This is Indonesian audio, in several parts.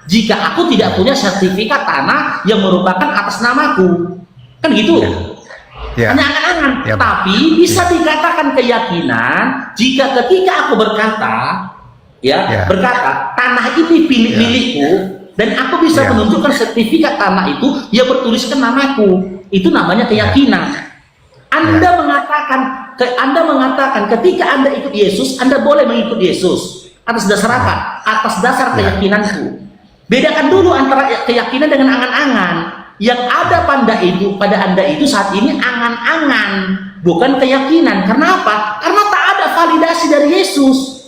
jika aku tidak punya sertifikat tanah yang merupakan atas namaku. Kan gitu. Ya. Hanya angan-angan. Ya. Tapi bisa dikatakan keyakinan jika ketika aku berkata, berkata tanah ini milikku, dan aku bisa menunjukkan sertifikat tanah itu yang bertuliskan namaku. Itu namanya keyakinan. Anda mengatakan ketika Anda ikut Yesus, Anda boleh mengikut Yesus atas dasar apa? Atas dasar keyakinanku. Bedakan dulu antara keyakinan dengan angan-angan. Yang ada pada Anda itu saat ini angan-angan, bukan keyakinan. Karena apa? Karena tak ada validasi dari Yesus,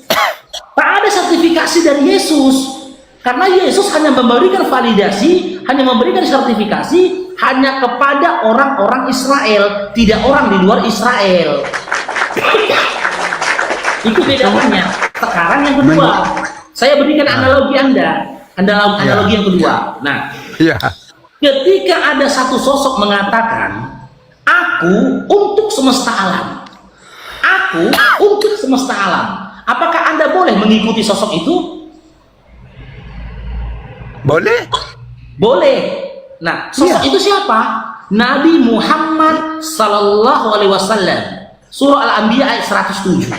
tak ada sertifikasi dari Yesus. Karena Yesus hanya memberikan validasi, hanya memberikan sertifikasi hanya kepada orang-orang Israel, tidak orang di luar Israel. Itu bedanya. Sekarang yang kedua, saya berikan analogi analogi yang kedua. Nah, ketika ada satu sosok mengatakan, aku untuk semesta alam, aku untuk semesta alam, apakah Anda boleh mengikuti sosok itu? Boleh. Boleh. Nah, sosok itu siapa? Nabi Muhammad Sallallahu Alaihi Wasallam. Surah Al-Anbiya ayat 107.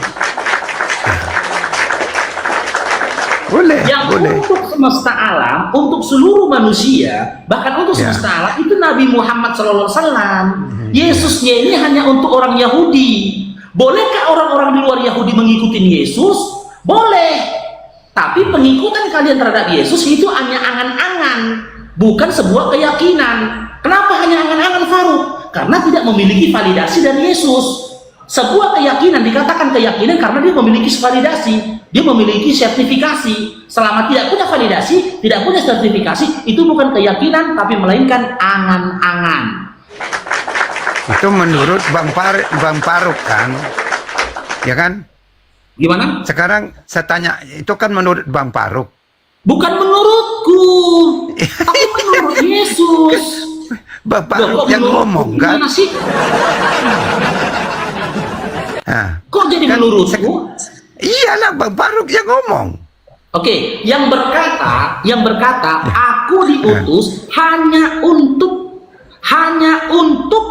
Boleh. Yang boleh. untuk semesta alam, untuk seluruh manusia, bahkan untuk semesta alam itu Nabi Muhammad Sallallahu Alaihi Wasallam. Yesusnya ini hanya untuk orang Yahudi. Bolehkah orang-orang di luar Yahudi mengikuti Yesus? Boleh. Tapi pengikutan kalian terhadap Yesus itu hanya angan-angan, bukan sebuah keyakinan. Kenapa hanya angan-angan, Faruk? Karena tidak memiliki validasi dari Yesus. Sebuah keyakinan dikatakan keyakinan karena dia memiliki validasi, dia memiliki sertifikasi. Selama tidak punya validasi, tidak punya sertifikasi, itu bukan keyakinan, tapi melainkan angan-angan. Itu menurut Bang Faruk kan, ya kan? Gimana? Sekarang saya tanya, itu kan menurut Bang Faruk. Bukan menurutku, tapi menurut Yesus. Bang Faruk yang ngomong kan? Gimana sih? Nah, Kok jadi kan menurutku? Iyalah Bang Faruk yang ngomong. Oke, yang berkata, aku diutus hanya untuk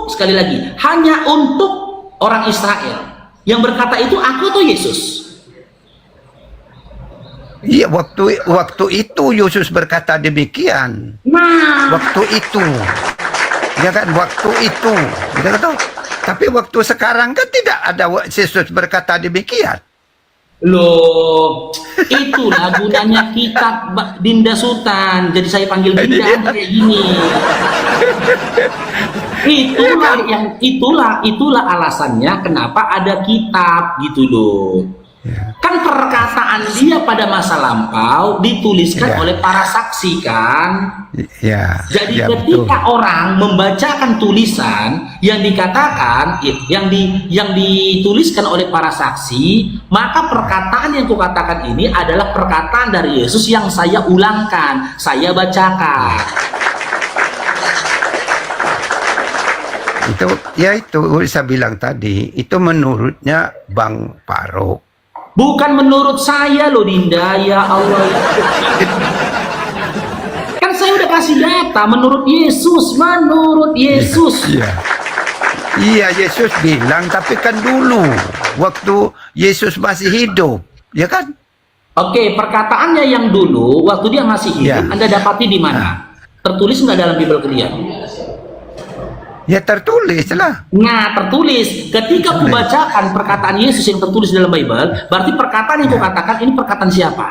sekali lagi, hanya untuk orang Israel. Yang berkata itu aku atau Yesus? Iya, waktu itu Yesus berkata demikian. Nah, Waktu itu, ya kan, waktu itu, gitu kan? Tapi waktu sekarang kan tidak ada Yesus berkata demikian. loh, itulah gunanya kitab Dinda Sultan. Jadi saya panggil Dinda kayak gini. Itulah alasannya kenapa ada kitab gitu loh. Kan perkataan dia pada masa lampau dituliskan oleh para saksi kan. Jadi ketika orang membacakan tulisan yang dikatakan yang dituliskan oleh para saksi, maka perkataan yang kukatakan ini adalah perkataan dari Yesus yang saya ulangkan, saya bacakan. Itu saya bilang tadi, itu menurutnya Bang Faruk. Bukan menurut saya loh Dinda, ya Allah. Kan saya udah kasih data menurut Yesus. Iya, Yesus bilang, tapi kan dulu waktu Yesus masih hidup, ya kan? Oke, perkataannya yang dulu waktu dia masih hidup, Anda dapati di mana? Tertulis nggak dalam Bible kalian? Ya tertulis lah. Nah, tertulis. Ketika aku bacakan perkataan Yesus yang tertulis dalam Bible, berarti perkataan yang aku katakan ini perkataan siapa?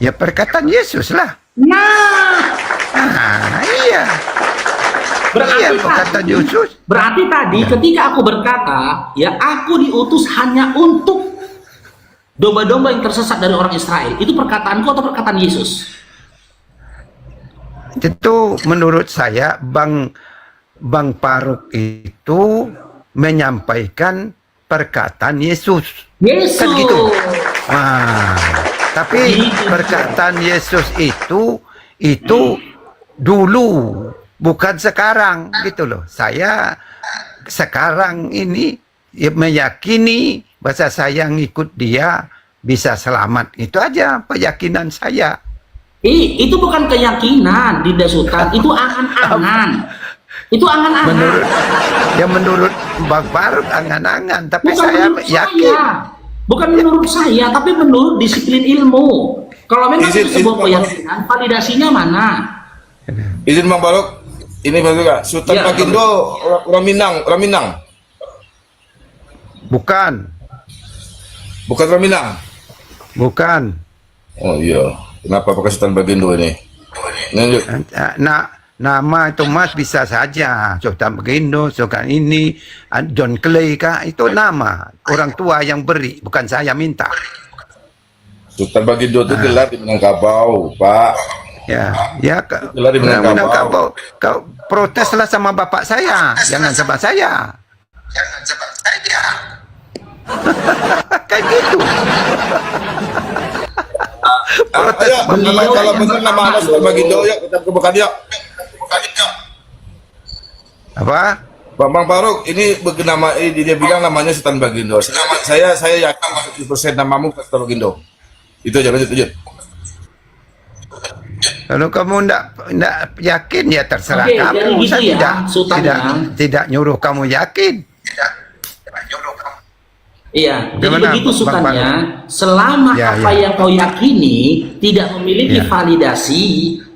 Ya perkataan Yesus lah. Nah, iya. Berarti tadi ketika aku berkata, ya aku diutus hanya untuk domba-domba yang tersesat dari orang Israel. Itu perkataanku atau perkataan Yesus? Itu menurut saya Bang Faruk itu menyampaikan perkataan Yesus. Kan gitu. Tapi perkataan Yesus itu dulu, bukan sekarang gitu loh. Saya sekarang ini meyakini bahwa saya ngikut dia bisa selamat. Itu aja keyakinan saya. Itu bukan keyakinan, Dinda Sultan, itu angan-angan. Itu angan-angan. Menurut Bang Faruk angan-angan, tapi Bukan saya menurut yakin. Bukan menurut saya, tapi menurut disiplin ilmu. Kalau memang itu sebuah keyakinan, validasinya mana? Izin Bang Faruk, ini juga Sultan Ya, Bagindo orang Minang. Bukan. Bukan orang Minang. Bukan. Oh iya, kenapa pakai Sultan Bagindo ini? Lanjut. Nama itu Mas bisa saja Sultan Bagindo, Sultan ini, John Clay kah, itu nama orang tua yang beri, bukan saya minta. Sultan Bagindo itu gelar di Minangkabau, Pak. Ya, Gelar di Minangkabau. kau proteslah sama bapak saya, jangan sama saya. Kayak gitu. Protes Ayo, kalau benar nama Anda Sultan Bagindo, yuk kita kebukaan yuk. Apa? Bang Faruk, ini nama dia bilang namanya Sultan Bagindo. Saya yakin 100% namamu Sultan Bagindo. Itu aja, lanjut. Kalau kamu ndak yakin ya terserah Oke, kamu. jadi gitu Saya ya, Sultannya. tidak nyuruh kamu yakin. Iya, jadi Bagaimana, begitu Bang Sultannya, selama Ya, apa ya. yang kau yakini tidak memiliki Ya. validasi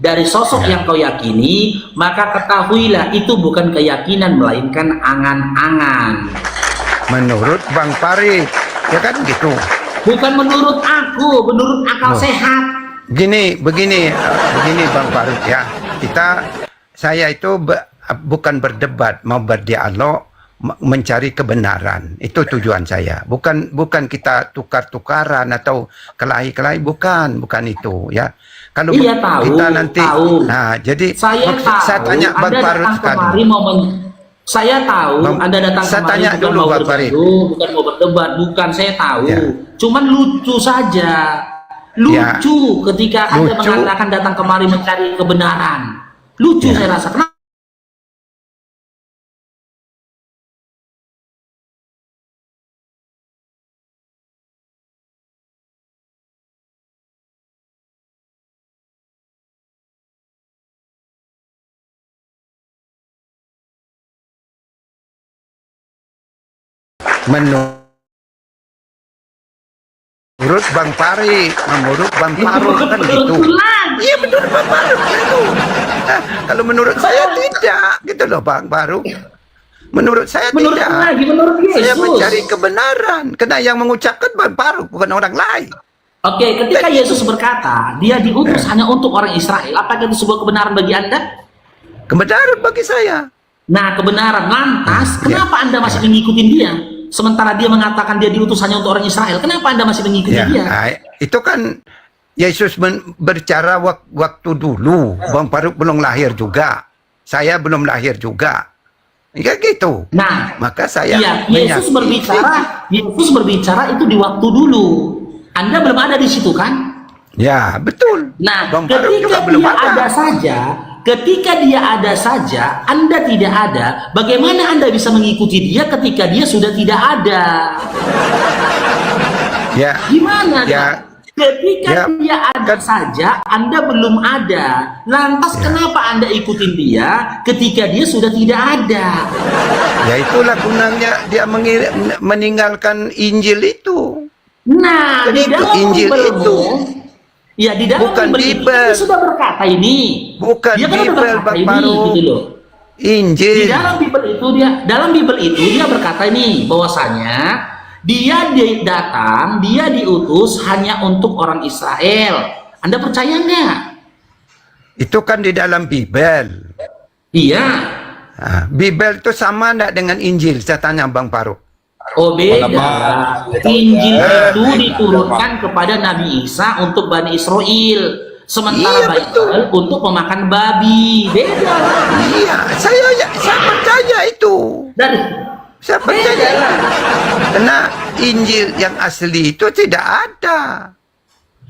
dari sosok Ya. yang kau yakini, maka ketahuilah itu bukan keyakinan melainkan angan-angan. Menurut Bang Farid, ya kan gitu. Bukan menurut aku, menurut akal Oh. sehat. Begini Bang Farid ya. Saya itu bukan berdebat, mau berdialog, mencari kebenaran. Itu tujuan saya. Bukan kita tukar-tukaran atau kelahi-kelahi, bukan itu ya. Kalau Iya, tahu, kita nanti tahu. nah, jadi Saya tahu, saya tanya Bang Anda Farid datang sekali. kemari saya tahu Anda datang saya kemari tanya bukan dulu, mau Bang Farid. bergaduh, bukan mau berdebat, bukan, saya tahu. Ya. Cuman lucu saja. Lucu ketika Anda Lucu. mengatakan datang kemari mencari kebenaran. Lucu Ya. saya rasa. Kenapa? Menurut Bang Farid, menurut Bang Faruk kan gitu. Iya, menurut Bang Faruk gitu. Nah, kalau menurut saya tidak, gitu loh Bang Faruk. Menurut saya Menurut tidak. lagi, menurut Yesus. Saya mencari kebenaran. Karena yang mengucapkan Bang Faruk, bukan orang lain. Oke, ketika Yesus berkata, dia diutus hanya untuk orang Israel, apakah itu sebuah kebenaran bagi Anda? Kebenaran bagi saya. Nah, kebenaran. Lantas, Ya. kenapa Anda masih mengikuti dia? Sementara dia mengatakan dia diutus hanya untuk orang Israel, kenapa Anda masih mengikuti Ya, dia? nah, itu kan Yesus berbicara waktu dulu. Bang Faruk belum lahir juga. Saya belum lahir juga. Ya gitu. Nah, Maka saya iya, Yesus berbicara itu di waktu dulu. Anda belum ada di situ kan? Ya, betul. Nah, Bang Faruk juga ketika belum dia ada saja, ketika dia ada saja, Anda tidak ada, bagaimana Anda bisa mengikuti dia ketika dia sudah tidak ada? Ya. Gimana? Ya. Ketika Ya. dia ada saja, Anda belum ada. Lantas kenapa Anda ikutin dia ketika dia sudah tidak ada? Ya itulah gunanya dia meninggalkan Injil itu. Nah, Jadi di itu dalam Injil Bible-mu, itu. ya di dalam Bukan Bible itu, Bible. dia sudah berkata ini. Bukan Dia kan udah Bible, berkata Bang ini, Faruk. gitu loh. Di Injil. dalam Bible itu dia berkata ini bahwasanya dia diutus hanya untuk orang Israel. Anda percaya nggak? Itu kan di dalam Bible. Iya. Nah, Bible itu sama enggak dengan Injil? Saya tanya Bang Faruk. Oh, beda. Injil itu Beda. diturunkan kepada Nabi Isa untuk Bani Israel. Sementara Iya, Bible untuk memakan babi. Beda. Iya, saya percaya itu. Dan Saya percaya. Karena Injil yang asli itu tidak ada.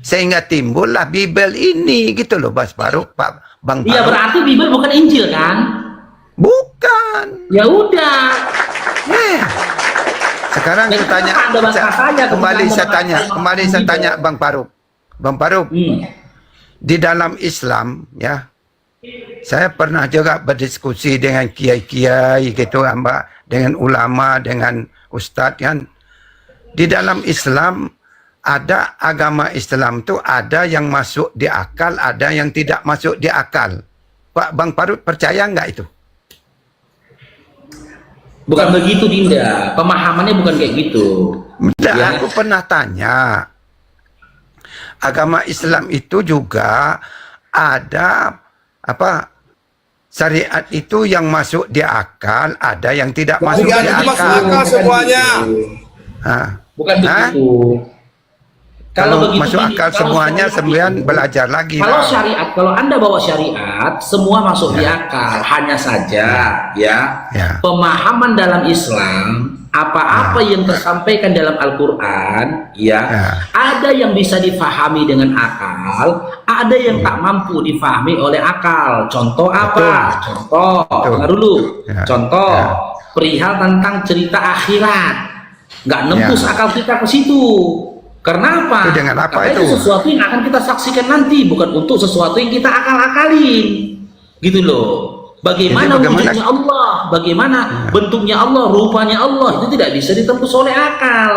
Sehingga timbullah Bible ini gitu loh, Bang Faruk, Bang iya, Faruk. berarti Bible bukan Injil kan? Bukan. Ya udah. Sekarang Dan saya tanya, kenapa Anda bantah saja ketika kembali Anda saya mengatakan tanya, Bible? Bang Faruk. Bang Faruk, Hmm. di dalam Islam, ya, saya pernah juga berdiskusi dengan kiai-kiai gitu, dengan ulama, dengan ustadz kan. Di dalam Islam ada agama Islam tuh ada yang masuk di akal, ada yang tidak masuk di akal. Pak Bang Parut percaya nggak itu? Bukan begitu, Dinda. Pemahamannya bukan kayak gitu. Tidak, Ya. aku pernah tanya. Agama Islam itu juga ada apa? Syariat itu yang masuk di akal, ada yang tidak masuk Syariat di itu masuk akal. akal semuanya. Hah? Bukan Hah? begitu. Kalau begitu, masuk Dinda, akal kalau semuanya, syariat sembilan itu- belajar lagi. Kalau lah. syariat, kalau Anda bawa syariat, semua masuk di akal. Hanya saja, ya, Ya. pemahaman dalam Islam, apa-apa yang tersampaikan dalam Al-Quran, ya, ada yang bisa difahami dengan akal, ada yang tak mampu difahami oleh akal. Contoh apa? Contoh, Betul. dengar dulu. Ya. Contoh, Ya. perihal tentang cerita akhirat. Nggak nembus Ya. akal kita ke situ. Karena apa? Itu dengan apa Karena itu? sesuatu yang akan kita saksikan nanti, bukan untuk sesuatu yang kita akal-akalin, gitu loh. Bagaimana Jadi bagaimana- wujudnya Allah, bagaimana bentuknya Allah, rupanya Allah, itu tidak bisa ditembus oleh akal.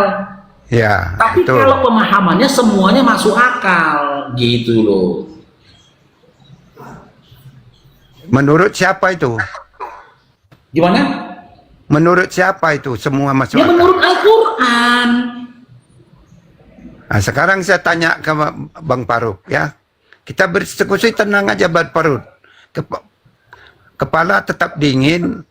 Ya, Tapi itu. kalau pemahamannya semuanya masuk akal, gitu loh. Menurut siapa itu? Gimana? Menurut siapa itu semua masuk Ya akal? menurut Al-Quran. Nah, sekarang saya tanya ke Bang Paruk, ya. Kita berdiskusi tenang aja, Bang Paruk. Kepala tetap dingin,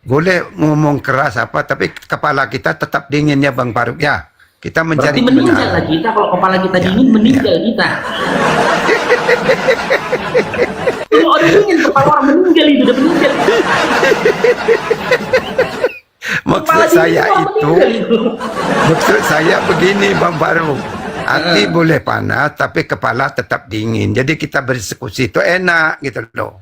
boleh ngomong keras apa, tapi kepala kita tetap dingin ya, Bang Paruk, ya. Kita Berarti mencari meninggal kebenaran. lah kita, kalau kepala kita Ya, dingin, meninggal kita. Kalau orang dingin, kepala orang meninggal itu, udah meninggal. Maksud Kepala dingin saya orang itu, meninggal itu. maksud saya begini, Bang Paruk. Hati boleh panas, tapi kepala tetap dingin. Jadi kita berdiskusi itu enak gitu loh.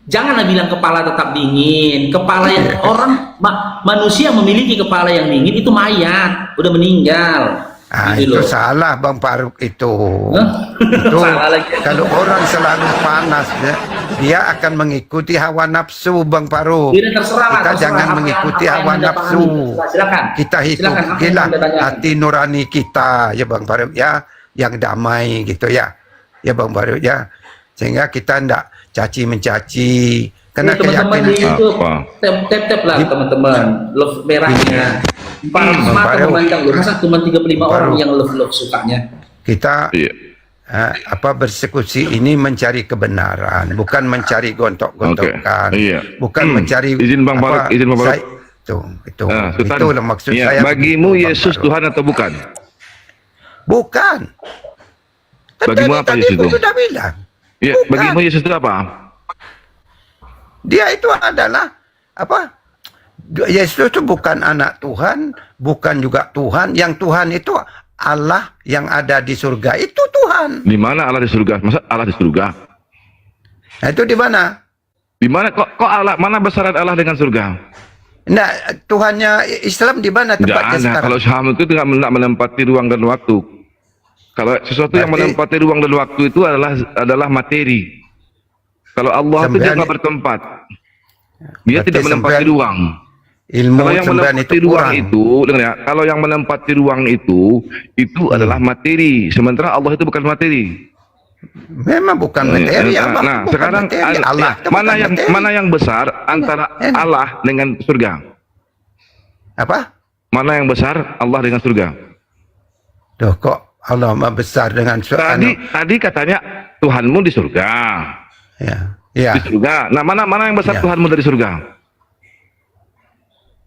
Janganlah bilang kepala tetap dingin. Kepala yang orang manusia memiliki kepala yang dingin itu mayat, udah meninggal. Ah, Gitu itu loh. salah Bang Paruk itu. Hah? Itu Salah lagi. kalau orang selalu panas, dia akan mengikuti hawa nafsu, Bang Paruk. Jadi terserah lah, Kita terserah jangan apa mengikuti yang hawa Anda nafsu. pahami. Silakan. Kita Silakan, hidup apa yang gila Anda tanyakan. hati nurani kita, ya Bang Paruk ya, yang damai gitu ya, ya Bang Paruk ya. Sehingga kita ndak caci mencaci. Karena Teman-teman di keyakinan YouTube, tap lah teman-teman, love merahnya. Para Bang mata Paruk. memandang loh, masa cuma 35 Bang orang Paruk. yang love sukanya. kita Iya. bersekusi ini mencari kebenaran, bukan mencari gontok-gontokan, Oke, iya. bukan mencari Izin Bang Paruk, izin Bang Paruk. itu Sultan, itulah maksud ya, saya. bagimu begitu, Bang Yesus Paruk. Tuhan atau bukan? Bukan. Kan Bagimu apa tadi Yesus aku itu? sudah bilang, Ya, Bukan. bagimu Yesus itu apa? dia itu adalah apa? Yesus itu bukan anak Tuhan, bukan juga Tuhan. Yang Tuhan itu Allah yang ada di surga, itu Tuhan. Di mana Allah di surga? Masa Allah di surga? Nah, itu di mana? Di mana kok Allah? Mana besaran Allah dengan surga? Nah, Tuhannya Islam di mana Tidak tempatnya ada. sekarang? Kalau saham itu tidak menempati ruang dan waktu. Kalau sesuatu yang Berarti- menempati ruang dan waktu itu adalah materi. Kalau Allah itu dia Sembilan- nggak bertempat. Dia Berarti tidak menempati sembilan- ruang. Ilmu Kalau yang sembilan menempati itu ruang kurang. itu, dengar ya, kalau yang menempati ruang itu adalah materi. Sementara Allah itu bukan materi. Memang bukan materi. Nah, Allah nah, bukan sekarang materi. Allah itu mana bukan yang materi. mana yang besar antara Enak. Allah dengan surga? Apa? Mana yang besar Allah dengan surga? Duh, kok Allah Maha besar dengan Tadi katanya Tuhanmu di surga. ya. Ya. Di surga. Nah, mana yang besar Ya. Tuhanmu dari surga?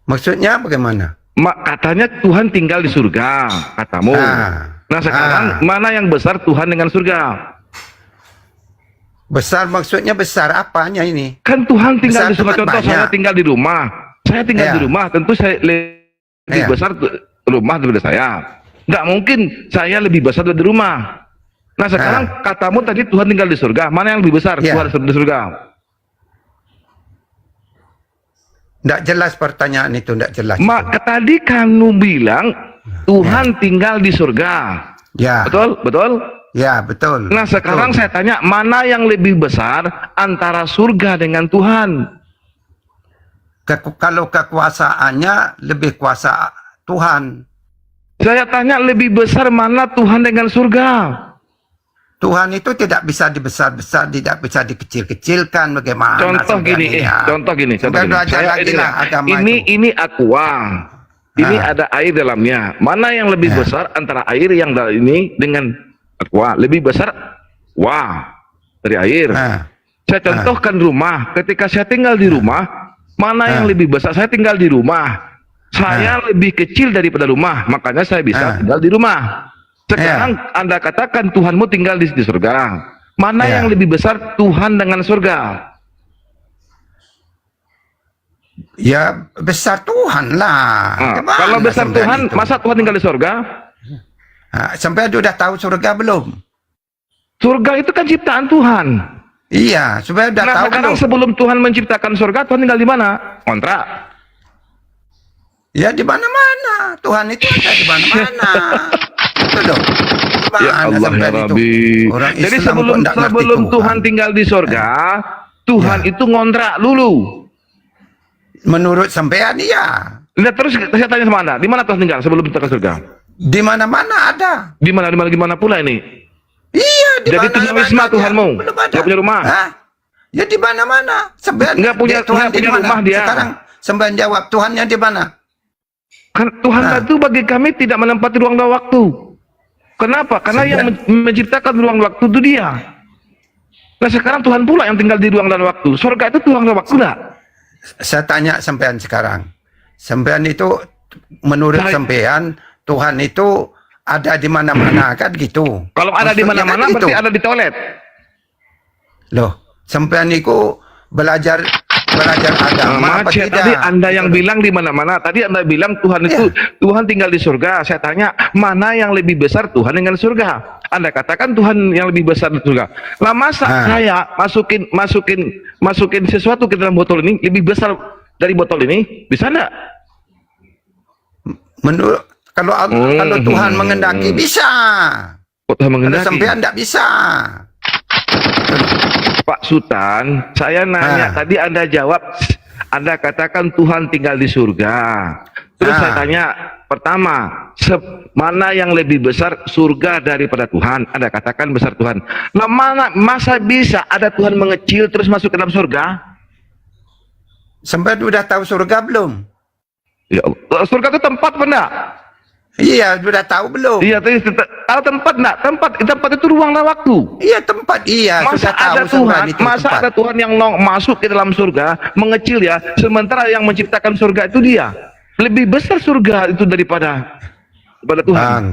Maksudnya bagaimana? Katanya Tuhan tinggal di surga, katamu. Nah, sekarang mana yang besar Tuhan dengan surga? Besar maksudnya besar apanya ini? Kan Tuhan tinggal Besar di surga. itu kan Contoh saya banyak. tinggal di rumah. Saya tinggal Ya. di rumah, tentu saya lebih Ya. besar rumah daripada saya. Nggak mungkin saya lebih besar dari rumah. Nah, sekarang katamu tadi Tuhan tinggal di surga. Mana yang lebih besar? Ya. Tuhan di surga. Tidak jelas pertanyaan itu, tidak jelas. Maka tadi kamu bilang Tuhan tinggal di surga. Ya. Betul? Betul? Ya, betul. Nah, sekarang Betul. saya tanya, mana yang lebih besar antara surga dengan Tuhan? Kalau kekuasaannya lebih kuasa Tuhan. Saya tanya, lebih besar mana Tuhan dengan surga? Tuhan itu tidak bisa dibesar-besar, tidak bisa dikecil-kecilkan. Bagaimana? Contoh gini, sebenarnya? contoh gini. Sampai belajar Saya lagi lah agama itu. ini aqua. Ini Ah. ada air dalamnya. Mana yang lebih Ya. besar antara air yang ini dengan aqua? Lebih besar dari air. Ah. Saya contohkan rumah. Ketika saya tinggal di rumah, mana yang lebih besar? Saya tinggal di rumah. Saya lebih kecil daripada rumah, makanya saya bisa tinggal di rumah. Sekarang Anda katakan Tuhanmu tinggal di surga. Mana yang lebih besar, Tuhan dengan surga? Ya besar Tuhan lah. Nah, Gimana kalau besar sampean Tuhan, itu? masa Tuhan tinggal di surga? Sampai udah tahu surga belum? Surga itu kan ciptaan Tuhan. Iya, supaya udah Nah, tahu sekarang belum? sebelum Tuhan menciptakan surga, Tuhan tinggal di mana? Kontrak. Ya di mana-mana. Tuhan itu ada di mana-mana. Itu dong. Ya Gimana Allah ya sampean itu? Rabbi. Orang Jadi Islam kok nggak ngerti sebelum Tuhan tinggal di surga, Tuhan itu ngontrak dulu. Menurut sampean iya. Lihat terus saya tanya sama Anda, di mana Tuhan tinggal sebelum kita ke surga? Di mana-mana ada. Di mana pula ini? Iya, di Jadi mana-mana tunawisma ada. Tuhanmu? Belum ada. Nggak punya rumah? Hah? Ya di mana-mana. Sampean Nggak punya- Tuhan nggak di punya mana? rumah dia. Sekarang sampean jawab, Tuhannya di mana? Kan Tuhan itu bagi kami tidak menempati ruang dan waktu. Kenapa? Karena yang menciptakan ruang dan waktu itu Dia. Nah sekarang Tuhan pula yang tinggal di ruang dan waktu. Surga itu ruang dan waktu enggak? Saya tanya sampean sekarang. Sampean itu menurut sampean Tuhan itu ada di mana-mana kan gitu. Kalau ada di Maksudnya mana-mana kan gitu. berarti ada di toilet. Loh, sampean itu belajar agama apa Macet. tidak? Tadi Anda yang bilang di mana-mana. Tadi Anda bilang Tuhan itu Tuhan tinggal di surga. Saya tanya, mana yang lebih besar Tuhan dengan surga? Anda katakan Tuhan yang lebih besar di surga. Lah masa saya masukin sesuatu ke dalam botol ini lebih besar dari botol ini? Bisa enggak? Menurut kalau Tuhan mengendaki bisa. Kok Tuhan Kalau mengendaki? sampean tidak bisa. Pak Sultan, saya nanya tadi Anda jawab, Anda katakan Tuhan tinggal di surga. Terus saya tanya, pertama, mana yang lebih besar surga daripada Tuhan? Anda katakan besar Tuhan. Nah, masa bisa ada Tuhan mengecil terus masuk ke dalam surga? Sampean udah tahu surga belum? Ya, surga itu tempat benda. Iya, sudah tahu belum? Iya, tahu tempat enggak? Tempat itu ruang dan waktu. Iya, tempat. Iya, Masa sudah tahu ada sampean Tuhan, itu masa tempat. ada Tuhan yang masuk ke dalam surga, mengecil ya, sementara yang menciptakan surga itu Dia. Lebih besar surga itu daripada Tuhan. Bang,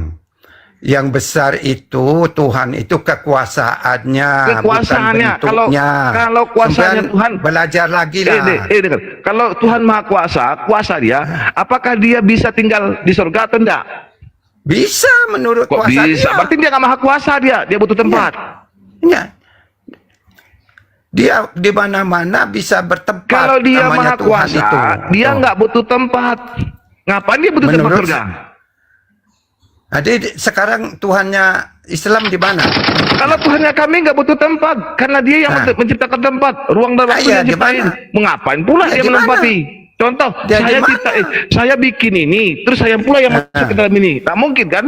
yang besar itu Tuhan itu kekuasaannya, Kekuasaannya. bukan bentuknya. Kalau kuasanya Sampean Tuhan, belajar lagi lah. dengar. Kalau Tuhan Maha Kuasa Dia, apakah Dia bisa tinggal di surga atau enggak? Bisa menurut Kok kuasa bisa? dia. Berarti Dia nggak Maha Kuasa, dia butuh tempat. Ya. Dia di mana-mana bisa bertempat. Kalau Dia namanya Maha Tuhan Kuasa, itu. Dia Tuh. nggak butuh tempat. Ngapain Dia butuh tempat Menurut- surga? Jadi sekarang Tuhannya Islam di mana? Kalau Tuhannya kami nggak butuh tempat, karena Dia yang menciptakan tempat, ruang dan waktu iya, yang di ciptain. mana? Mengapain pula Iya, Dia di menempati? Contoh, Dia di mana? saya bikin ini, terus saya pula yang masuk ke dalam ini. Tak mungkin kan?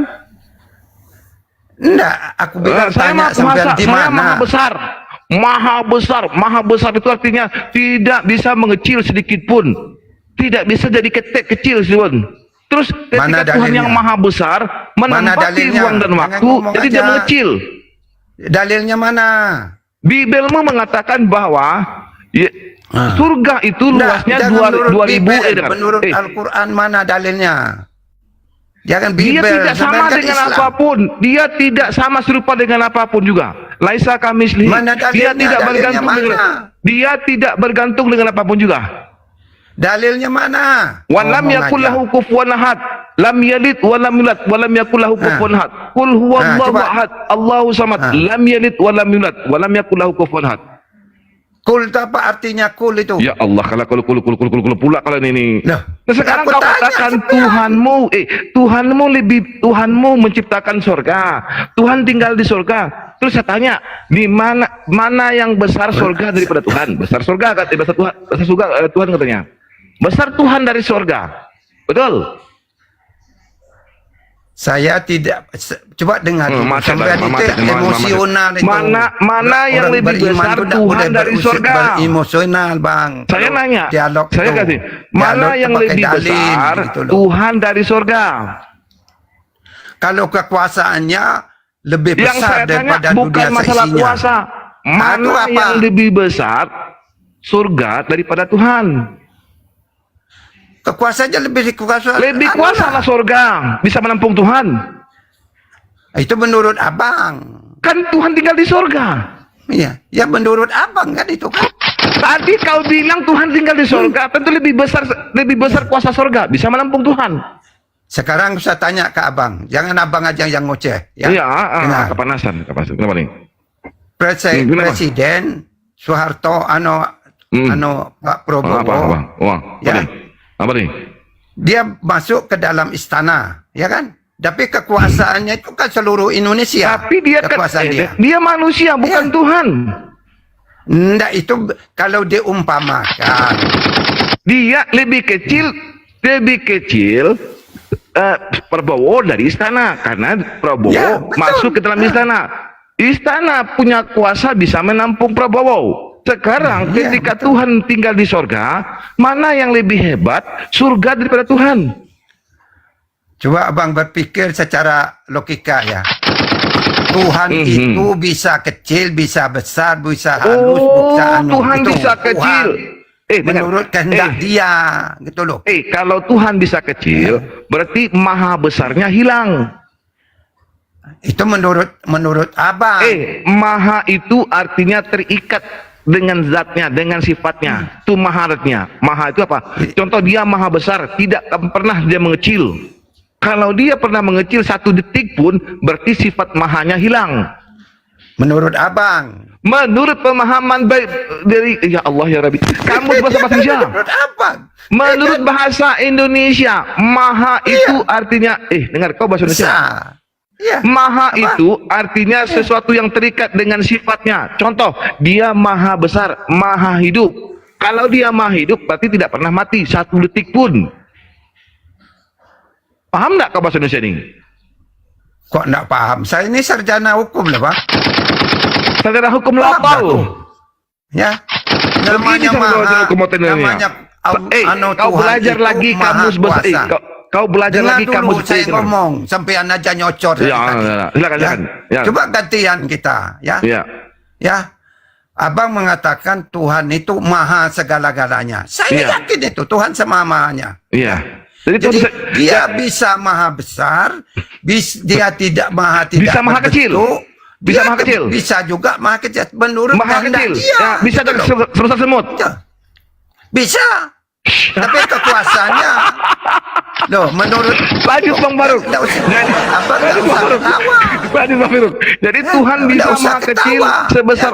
Enggak, aku bilang Saya tanya maha sampean kuasa, di saya mana? maha besar. Maha besar itu artinya tidak bisa mengecil sedikit pun. Tidak bisa jadi ketek kecil pun. Terus Mana ketika Tuhan dalilnya? yang maha besar menempati dalilnya? ruang dan Jangan waktu, ngomong jadi dia aja. mengecil. Dalilnya mana? Bibelmu mengatakan bahwa surga itu luasnya Jangan 2000 Bibel, menurut Al-Quran mana dalilnya? Jangan dia Bibel. tidak sama sampean kan dengan Islam. apapun. Dia tidak sama serupa dengan apapun juga. Laisa kamislihi. Mana dalilnya? Dia tidak Dalilnya bergantung mana? dengan dia tidak bergantung dengan apapun juga. Dalilnya mana? Wa lam Ngomong yakul aja. lahu kufuwan ahad. Lam yalid wa lam yulad wa lam yakul lahu kufuwan ahad. Qul huwallahu coba. ahad. Allahu samad. Lam yalid wa lam yulad wa lam yakul lahu kufuwan ahad. Kul itu apa artinya kul itu? Ya Allah, kalau pula kalau ini. Loh. Nah, Sekarang Aku kau tanya katakan sekarang. Tuhanmu menciptakan surga. Tuhan tinggal di surga. Terus saya tanya, di mana yang besar surga daripada Tuhan? Besar surga kata besar surga Tuhan katanya. Besar Tuhan dari surga. Betul? Saya tidak coba dengar dulu. Sampai itu emosional itu. Mana yang Orang lebih beriman besar itu tak Tuhan boleh dari surga? Emosional, Bang. Saya Kalau nanya, dialog saya tuh, kasih, dialog mana tuh yang pakai lebih dalil, besar gitu loh. Tuhan dari surga? Kalau kekuasaannya lebih Yang besar saya tanya daripada bukan dunia masalah seisinya. kuasa. Itu Mana apa? yang lebih besar surga daripada Tuhan? Kekuasaannya lebih kuasa. Lebih kuasa lah surga, bisa menampung Tuhan. Itu menurut abang. Kan Tuhan tinggal di surga. Iya, ya menurut abang kan itu kan. Tadi kau bilang Tuhan tinggal di surga, tentu lebih besar kuasa surga, bisa menampung Tuhan. Sekarang saya tanya ke abang, jangan abang aja yang ngoceh. Ya, Iya, Dengar. kepanasan. Kenapa nih? Kenapa? Presiden Soeharto, Pak Prabowo, Apa Ya. nih? Apa nih? dia masuk ke dalam istana, ya kan? Tapi kekuasaannya itu kan seluruh Indonesia. Tapi dia kan, kekuasaan dia manusia, bukan Iya. Tuhan. Enggak, itu kalau diumpamakan. Dia lebih kecil Prabowo dari istana, karena Prabowo Ya, betul. masuk ke dalam istana. Istana punya kuasa bisa menampung Prabowo. Sekarang Ya, ketika betul. Tuhan tinggal di surga, mana yang lebih hebat, surga daripada Tuhan? Coba abang berpikir secara logika ya. Tuhan itu bisa kecil, bisa besar, bisa halus, bisa Tuhan gitu. bisa kecil. Dengar. Menurut kehendak dia, gitu loh. Kalau Tuhan bisa kecil, berarti maha besarnya hilang. Itu menurut abang. Maha itu artinya terikat dengan zatnya, dengan sifatnya. Itu maharatnya. Maha itu apa? Contoh, dia maha besar, tidak pernah dia mengecil. Kalau dia pernah mengecil 1 detik pun, berarti sifat mahanya hilang. Menurut abang. Menurut pemahaman baik dari ya Allah ya Rabbi, kamu bahasa Indonesia. Menurut abang. Menurut bahasa Indonesia, maha itu artinya dengar kau bahasa Indonesia. Besar. Iya. Maha Apa? itu artinya sesuatu yang terikat dengan sifatnya. Contoh, dia maha besar, maha hidup. Kalau dia maha hidup, berarti tidak pernah mati 1 detik pun. Paham nggak kau bahasa Indonesia ini? Kok enggak paham? Saya ini sarjana hukum loh, Pak. Secara hukum Paham lapau. nggak tuh? Ya. Namanya Begini maha. cara hukum modernnya. Namanya kau Tuhan belajar itu lagi maha kamus bahasa kuasa. kau belajar Dengar lagi dulu kamus saya ngomong sampai anda aja nyocor dari tadi. silakan. Ya. Coba gantian kita, ya. Ya. Ya. Abang mengatakan Tuhan itu maha segala-galanya. Saya Iya. yakin itu Tuhan semamanya. Iya. Jadi, Jadi dia ya, bisa maha besar, dia tidak maha tidak Bisa maha kecil. berbentuk, Bisa dia maha kecil. Bisa juga maha kecil menurut maha kehendak kecil. dia. Ya, bisa Gitu dari loh. sebesar semut. Ya. Bisa. Tapi kekuasaannya loh menurut Lanjut Bang Faruk. Nggak usah. Jadi, Abang nggak lanjut, usah Bang Faruk. ketawa. Lanjut, Bang Faruk. Jadi Tuhan Nggak bisa usah maha kecil ketawa. sebesar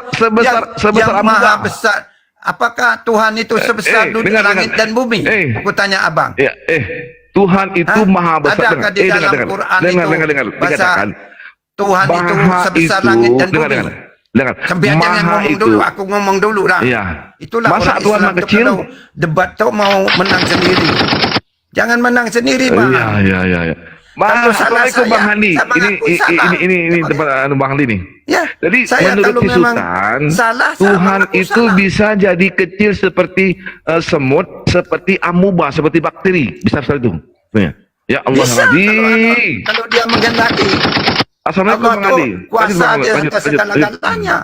yang maha amuba. besar. Apakah Tuhan itu sebesar dengar, langit dengar. dan bumi? Aku tanya abang. Ya, Tuhan itu Hah? maha besar. Adakah di dalam Quran itu dengar. bahasa Dikatakan Tuhan itu maha sebesar itu, langit dan bumi? dengar. Sampai jangan Maha ngomong itu. dulu, aku ngomong dulu lah. Iya. Itulah Masa orang Tuhan Islam maha tuh kecil? kalau debat tuh mau menang sendiri. Jangan menang sendiri, Bang. Iya. Kalau salah Assalamualaikum saya, Bang Handi. saya mengaku salah. Ini tempat Bang Handi nih. Ya, Jadi saya menurut kalau si memang Sultan, salah, saya Tuhan mengaku itu salah. bisa jadi kecil seperti semut, seperti amuba, seperti bakteri, bisa seperti itu. Ya Allah Bisa Rabbi. kalau dia menghendaki. Assalamualaikum Allah Bang tuh Handi. kuasa dia Lanjut. atas segala-galanya.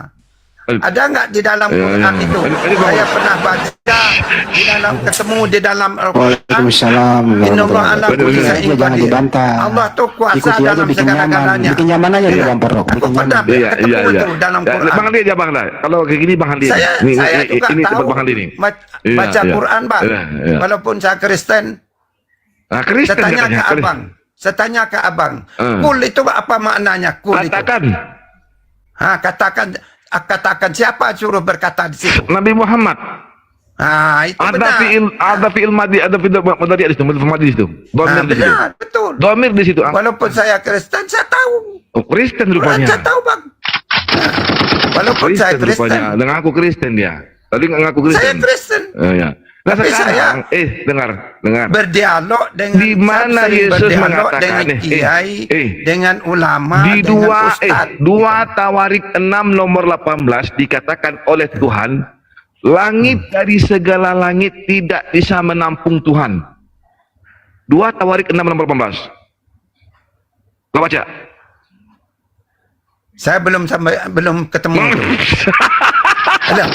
Ada nggak di dalam Ya, Quran itu? lanjut, Bang. Saya pernah baca di dalam ketemu di dalam Al-Quran. Waalaikumsalam. Innallaha ala kulli Waduh, syai'in Jangan qadir. dibantah. Allah tuh kuasa Ikuti aja, dalam bikin nyaman. segala-galanya. Bikin nyaman aja dulu, Bang Faruk. Aku Bikin pernah nyaman. ketemu itu dalam Quran. Bang Handi aja Bang Handi. Kalau kayak gini Bang Handi. Saya Ini juga ini tahu tempat Bang Handi nih. baca Iya. Quran, Bang. Iya. Walaupun saya Kristen, Nah, Kristen saya tanya katanya. ke abang. Saya tanya ke abang. Hmm. Kul itu apa maknanya? Kul itu. Katakan Katakan siapa suruh berkata di situ? Nabi Muhammad. Itu benar. Ada fi'il madi, ada fi'il mudhari di situ, madi di situ. Dhamir di situ. Benar, betul. Dhamir di situ. Walaupun saya Kristen, saya tahu. Oh, Kristen rupanya. Saya tahu, Bang. Walaupun saya Kristen. Rupanya. Dengan aku Kristen dia. Tadi nggak ngaku Kristen. Saya Kristen. Ya. Nah, Tapi sekarang, dengar. Berdialog dengan Di mana saya sering Yesus berdialog mengatakan, dengan kiai, dengan ulama, di dengan ustaz. 2 Tawarik 6 nomor 18 dikatakan oleh Tuhan, langit dari segala langit tidak bisa menampung Tuhan. 2 Tawarik 6 nomor 18. Lo baca. Saya belum ketemu itu. Aduh.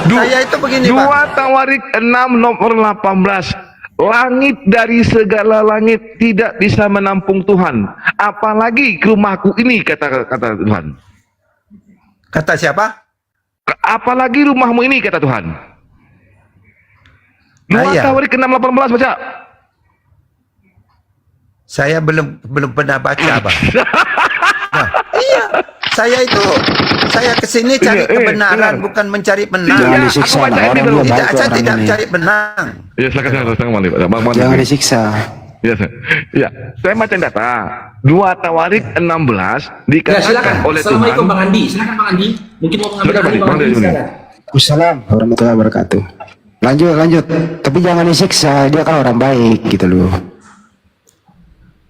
Saya itu begini, 2 Bang. Tawarik 6 nomor 18. Langit dari segala langit tidak bisa menampung Tuhan. Apalagi ke rumahku ini, kata Tuhan. Kata siapa? Apalagi rumahmu ini, kata Tuhan. 2 Iya. Tawarik 6:18 baca. Saya belum pernah baca, Bang. Nah, iya. Saya kesini cari kebenaran, bukan mencari menang. Jangan Iya, disiksa, aku baca nah, ini orang dulu. dia baik Tidak, saya orang tidak ini. cari menang. Ya, silakan Bang. Jangan disiksa. Ya, saya baca data. 2 Tawarik 16 Ya, dikatakan silakan. oleh Tuhan. Assalamualaikum Bang Andi. Silakan Bang Andi. Mungkin mau mengambil Silakan, alih Bang Bang Andi. Andi. Silakan. Assalamualaikum warahmatullahi wabarakatuh. Lanjut. Tapi jangan disiksa, dia kan orang baik gitu loh.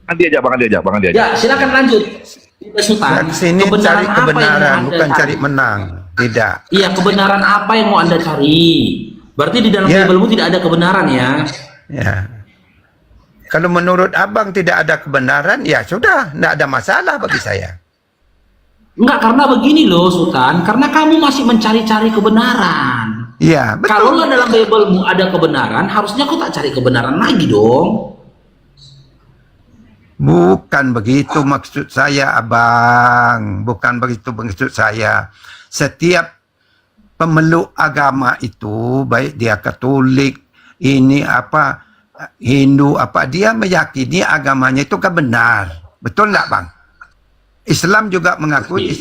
Bang Andi aja. Ya, silakan lanjut. Saya Sultan, kesini cari apa yang kebenaran, mau bukan Anda cari menang. Tidak. Iya, kebenaran apa yang mau Anda cari? Berarti di dalam Ya. Bible-mu tidak ada kebenaran ya? Ya. Kalau menurut abang tidak ada kebenaran, ya sudah, tidak ada masalah bagi saya. Enggak, karena begini loh Sultan, karena kamu masih mencari-cari kebenaran. Iya, betul. Kalau dalam Bible-mu ada kebenaran, harusnya kau tak cari kebenaran lagi dong. Bukan begitu maksud saya, abang. Bukan begitu maksud saya. Setiap pemeluk agama itu, baik dia Katolik, ini apa, Hindu, apa, dia meyakini agamanya itu kan benar. Betul nggak, bang? Islam juga mengakui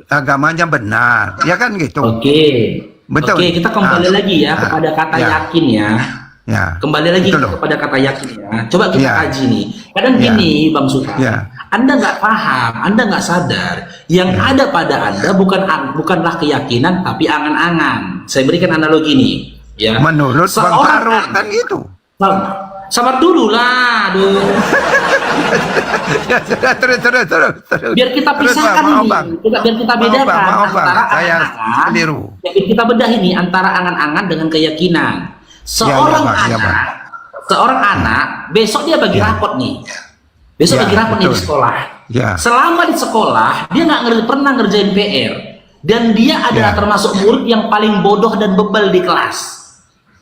agamanya benar. Ya kan gitu? Oke. Betul. Oke, kita kembali lagi ya kepada kata ya. yakin ya. Ya. Kembali lagi Betul loh. kepada kata yakin ya. Coba kita Ya. kaji nih. Kadang Ya. gini Bang Sultan, Ya. Anda nggak paham, Anda nggak sadar. Yang ada pada Anda bukanlah keyakinan, tapi angan-angan. Saya berikan analogi nih. Ya. Menurut Bang Seorang Faruk anak- kan gitu. Sabar dulu lah, aduh. Ya, sudah, terus. Biar kita Terus, pisahkan Bang, maaf, ini, Bang. biar kita Maaf, bedakan Bang, maaf, Bang. antara Saya angan-angan. keliru. Ya, biar kita bedah ini antara angan-angan dengan keyakinan. Seorang Bang, ya, anak, Bang. seorang anak besok dia bagi rapot nih. Besok Ya, bagi rapot nih di betul. sekolah. Ya. Selama di sekolah dia nggak pernah ngerjain PR dan dia adalah Ya. termasuk murid yang paling bodoh dan bebel di kelas.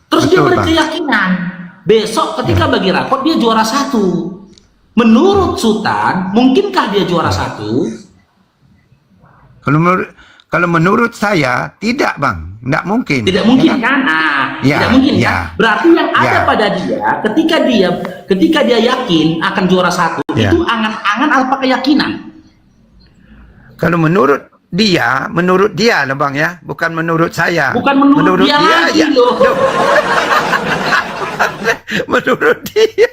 Terus dia Betul, Bang. berkeyakinan besok ketika bagi rapot dia juara 1. Menurut Sultan, mungkinkah dia juara 1? Kalau menurut saya tidak, bang, tidak mungkin. Tidak mungkin kan? Ya, Tidak mungkin ya. kan? Berarti yang ada Ya. pada dia ketika dia yakin akan juara 1 Ya. itu angan-angan apa keyakinan? Kalau menurut dia lah, bang, ya, bukan menurut saya. Bukan menurut dia lagi, loh. Menurut dia,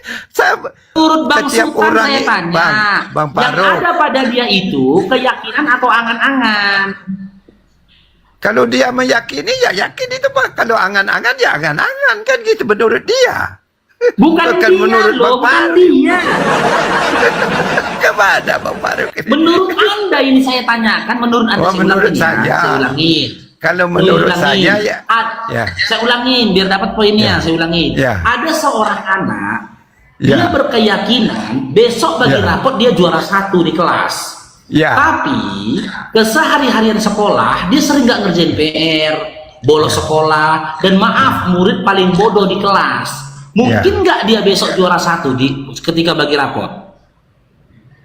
Menurut Bang setiap Sultan orang saya ini, tanya, Bang yang Faruk. ada pada dia itu keyakinan atau angan-angan? Kalau dia meyakini, ya yakin itu, bang. Kalau angan-angan, ya angan-angan, kan gitu menurut dia. Bukan dia menurut loh, Bang bukan Faruk. dia. Kemana Bang Faruk? Menurut Anda ini saya tanyakan, menurut Anda Oh, saya menurut ulangin ya, saya. saya ulangin. Kalau menurut Saya saya, ulangin. ya. Ya. Saya ulangin biar dapat poinnya, saya ulangin. Ya. Ada seorang anak, Ya. dia berkeyakinan besok bagi Ya. rapot dia juara 1 di kelas. Ya. Tapi kesehari-harian sekolah dia sering nggak ngerjain PR, bolos sekolah, dan maaf murid paling bodoh di kelas. Mungkin nggak dia besok juara 1 ketika bagi rapot?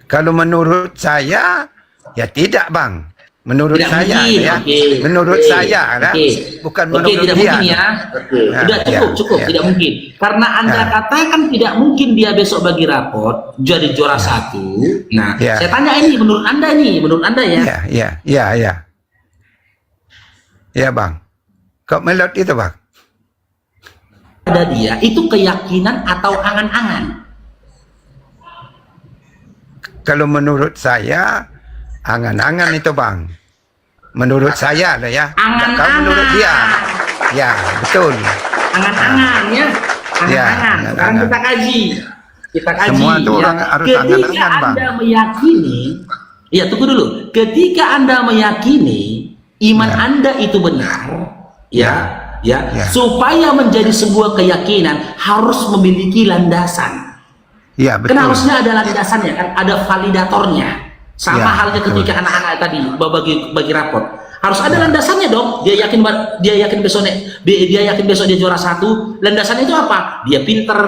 Kalau menurut saya, ya tidak, bang. Menurut Tidak saya, mungkin. ya. Oke. Menurut Oke. saya, kan? Oke. Bukan Oke, menurut tidak dia. mungkin ya. Oke. Nah, Udah cukup, ya. tidak mungkin. Karena Anda Ya. katakan tidak mungkin dia besok bagi rapot jadi juara 1. Nah, Ya. saya tanya ini menurut Anda nih, menurut Anda ya. Ya. Ya, bang. Kok melot itu bang? Ada dia itu keyakinan atau angan-angan? Kalau menurut saya angan-angan itu bang. Menurut saya lah ya. Angan-angan. Kalau menurut dia, ya betul. Angan-angan ya. Ya, Angan-angan. Sekarang angan-angan. kita kaji. Kita kaji. Semua tuh orang harus Ketika angan-angan, Bang. Anda meyakini, ya tunggu dulu. Ketika Anda meyakini iman Ya. Anda itu benar, ya, Ya. supaya menjadi sebuah keyakinan harus memiliki landasan. Ya betul. Kan harusnya ada landasannya, kan ada validatornya. Sama Ya, halnya betul. ketika anak-anak tadi bagi raport. Harus ada landasannya dong. Dia yakin besok dia juara 1. Landasannya itu apa? Dia pinter,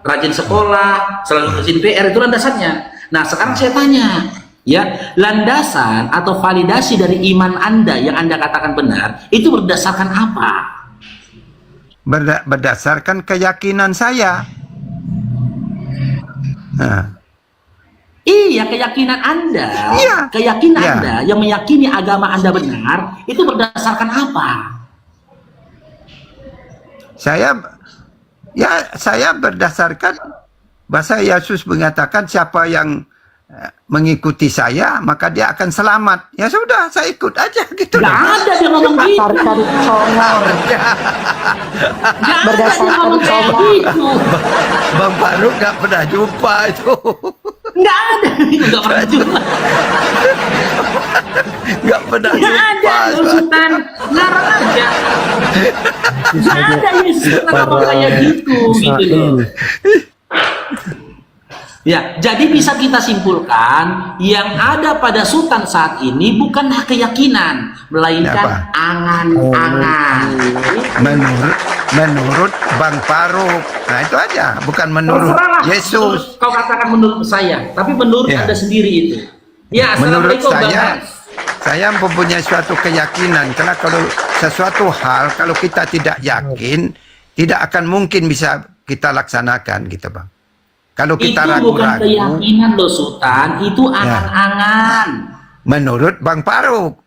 rajin sekolah, selalu rajin PR, itu landasannya. Nah, sekarang saya tanya, ya, landasan atau validasi dari iman Anda yang Anda katakan benar, itu berdasarkan apa? Berdasarkan keyakinan saya. Nah, Iya, keyakinan Anda, Iya. keyakinan Iya. Anda yang meyakini agama Anda benar, itu berdasarkan apa? saya berdasarkan bahasa Yesus mengatakan siapa yang mengikuti saya maka dia akan selamat. Ya sudah, saya ikut aja gitu. Gak ada dia ngomong gitu. Berdasarkan songor. Gak ada dia ngomong kayak gitu. Bang Faruk nggak pernah jumpa itu. Gak ada. Gak pernah juga. Nggak pernah Gak jumpa. ada Sultan. Larang aja. Gak ada Yesus ngomong kayak gitu. Gitu loh. Ya, jadi bisa kita simpulkan yang ada pada Sultan saat ini bukanlah keyakinan, melainkan angan-angan. Menurut Bang Faruk. Nah itu aja, bukan menurut Terserahlah. Yesus. Kau katakan menurut saya, tapi menurut Ya. Anda sendiri itu. Ya, Menurut Assalamualaikum, Bang saya, Hans. saya mempunyai suatu keyakinan. Karena kalau sesuatu hal, kalau kita tidak yakin, tidak akan mungkin bisa kita laksanakan gitu Bang. Kalau kita Itu bukan ragu-ragu, keyakinan loh Sultan, itu angan-angan. menurut Bang Faruk.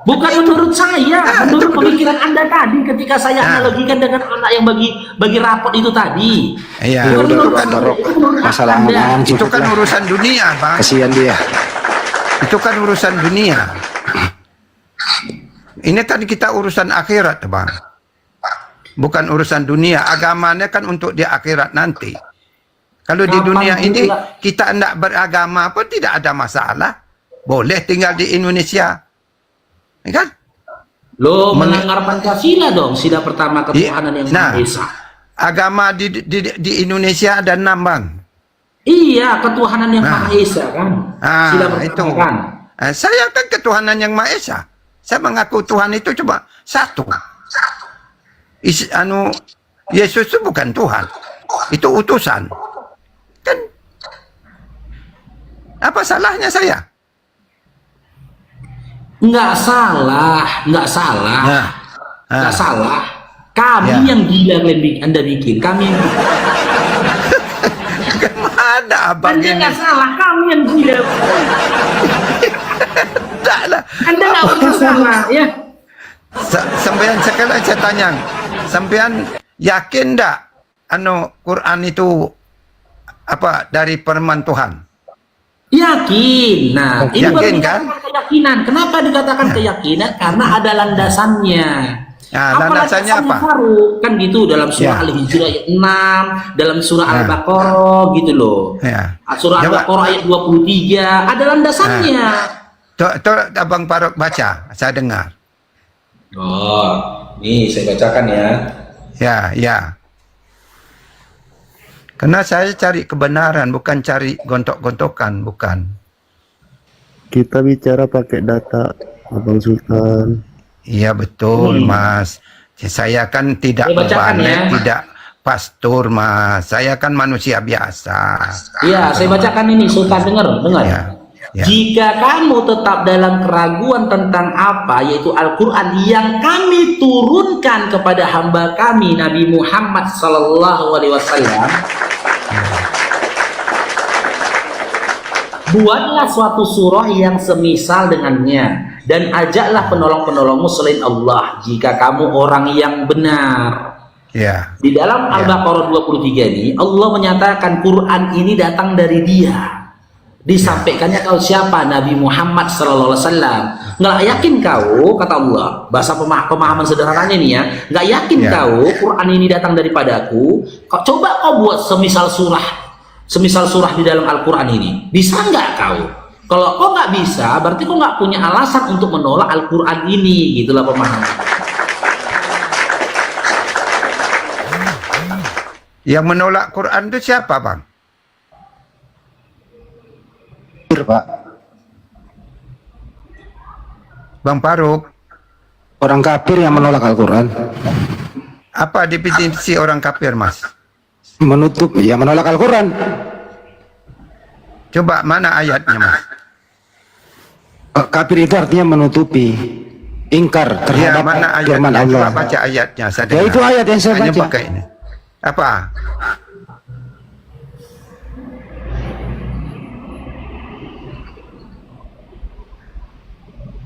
Bukan menurut saya, menurut pemikiran Anda tadi ketika saya analogikan dengan anak yang bagi rapot itu tadi. Iya, Bukan itu menurut kan, saya, itu menurut Masalah Anda. angan-angan itu cukup kan lah. urusan dunia Bang. Kasihan dia. Itu kan urusan dunia. Ini kan kita urusan akhirat Bang. Bukan urusan dunia. Agamanya kan untuk di akhirat nanti. Kalau di Kapan dunia ini pula? kita hendak beragama pun tidak ada masalah. Boleh tinggal di Indonesia. Ya kan? Lo melanggar Pancasila dong, sila pertama ketuhanan yang Nah, Maha Esa. agama di Indonesia ada 6 Bang. Iya, ketuhanan yang Nah. Maha Esa kan. Sila pertama Itu. kan. Saya kan ketuhanan yang Maha Esa. Saya mengaku Tuhan itu cuma satu. Yesus itu bukan Tuhan. Itu utusan. Kan apa salahnya saya? Nggak salah. Nah, Nggak salah. Kami Ya. yang gila Anda bikin. Kami yang ada abang Anda ini. nggak salah. Kami yang gila. Tak lah. Anda nggak pernah salah, ya. Sampean sekali saya tanya, sampean yakin tak Quran itu apa dari firman Tuhan? Yakin. Nah, ini baru Yakin, kan? dikatakan keyakinan. Kenapa dikatakan keyakinan? Karena ada landasannya. Nah, Apa landasannya apa? Faruk? Kan gitu dalam surah Ya. Al-Hijr ayat 6, dalam surah Ya. Al-Baqarah gitu loh. Ya. Surah Coba. Al-Baqarah ayat 23, ada landasannya. Tuh abang Faruk baca, saya dengar. Oh, nih saya bacakan ya. Ya. Karena saya cari kebenaran, bukan cari gontok-gontokan, bukan. Kita bicara pakai data, Abang Sultan. Iya betul, Mas. Saya kan tidak Saya bacakan balik, ya. tidak pastor, Mas. Saya kan manusia biasa. Iya, saya bacakan ini, Sultan dengar. Ya. Ya. Jika kamu tetap dalam keraguan tentang apa, yaitu Al-Quran yang kami turunkan kepada hamba kami Nabi Muhammad SAW, buatlah suatu surah yang semisal dengannya, Dan ajaklah penolong-penolongmu selain Allah jika kamu orang yang benar. Ya. Di dalam Al-Baqarah 23 ini Allah menyatakan Quran ini datang dari Dia. Disampaikannya kau siapa? Nabi Muhammad sallallahu alaihi wasallam. Nggak yakin kau, kata Allah, bahasa pemahaman sederhananya nih ya, nggak yakin kau Quran ini datang daripadaku. Coba kau buat semisal surah di dalam Al-Quran ini, bisa nggak kau? Kalau kau nggak bisa, berarti kau nggak punya alasan untuk menolak Al-Quran ini, gitulah pemahaman. Yang menolak Quran itu siapa, Bang? Pak, Bang Faruk, orang kafir yang menolak Al-Quran, apa definisi orang kafir, Mas? menutup, ya menolak Al-Quran. Coba mana ayatnya, Mas? Kafir itu artinya menutupi, ingkar Ya, terhadap mana firman ayatnya? Allah. Coba baca ayatnya. Saya Ya dengar. itu ayat yang saya Hanya baca. pakai ini. Apa?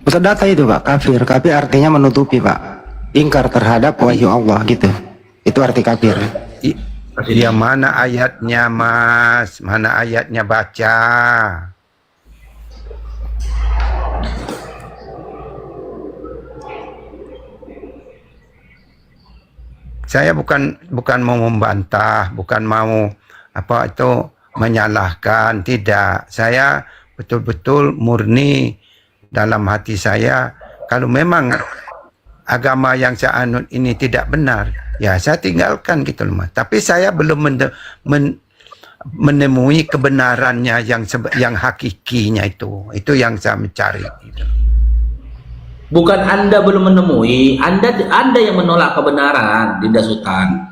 Ustaz, data itu Pak, kafir. Kafir artinya menutupi Pak, ingkar terhadap wahyu Allah gitu. Itu arti kafir. Ya, mana ayatnya, Mas? Mana ayatnya, baca. Saya bukan mau membantah, bukan mau apa itu menyalahkan, tidak. Saya betul-betul murni dalam hati saya, kalau memang agama yang saya anut ini tidak benar, ya saya tinggalkan gitu loh, Mas. Tapi saya belum menemui kebenarannya yang hakikinya itu yang saya mencari gitu. Bukan Anda belum menemui, Anda yang menolak kebenaran, Dinda Sultan.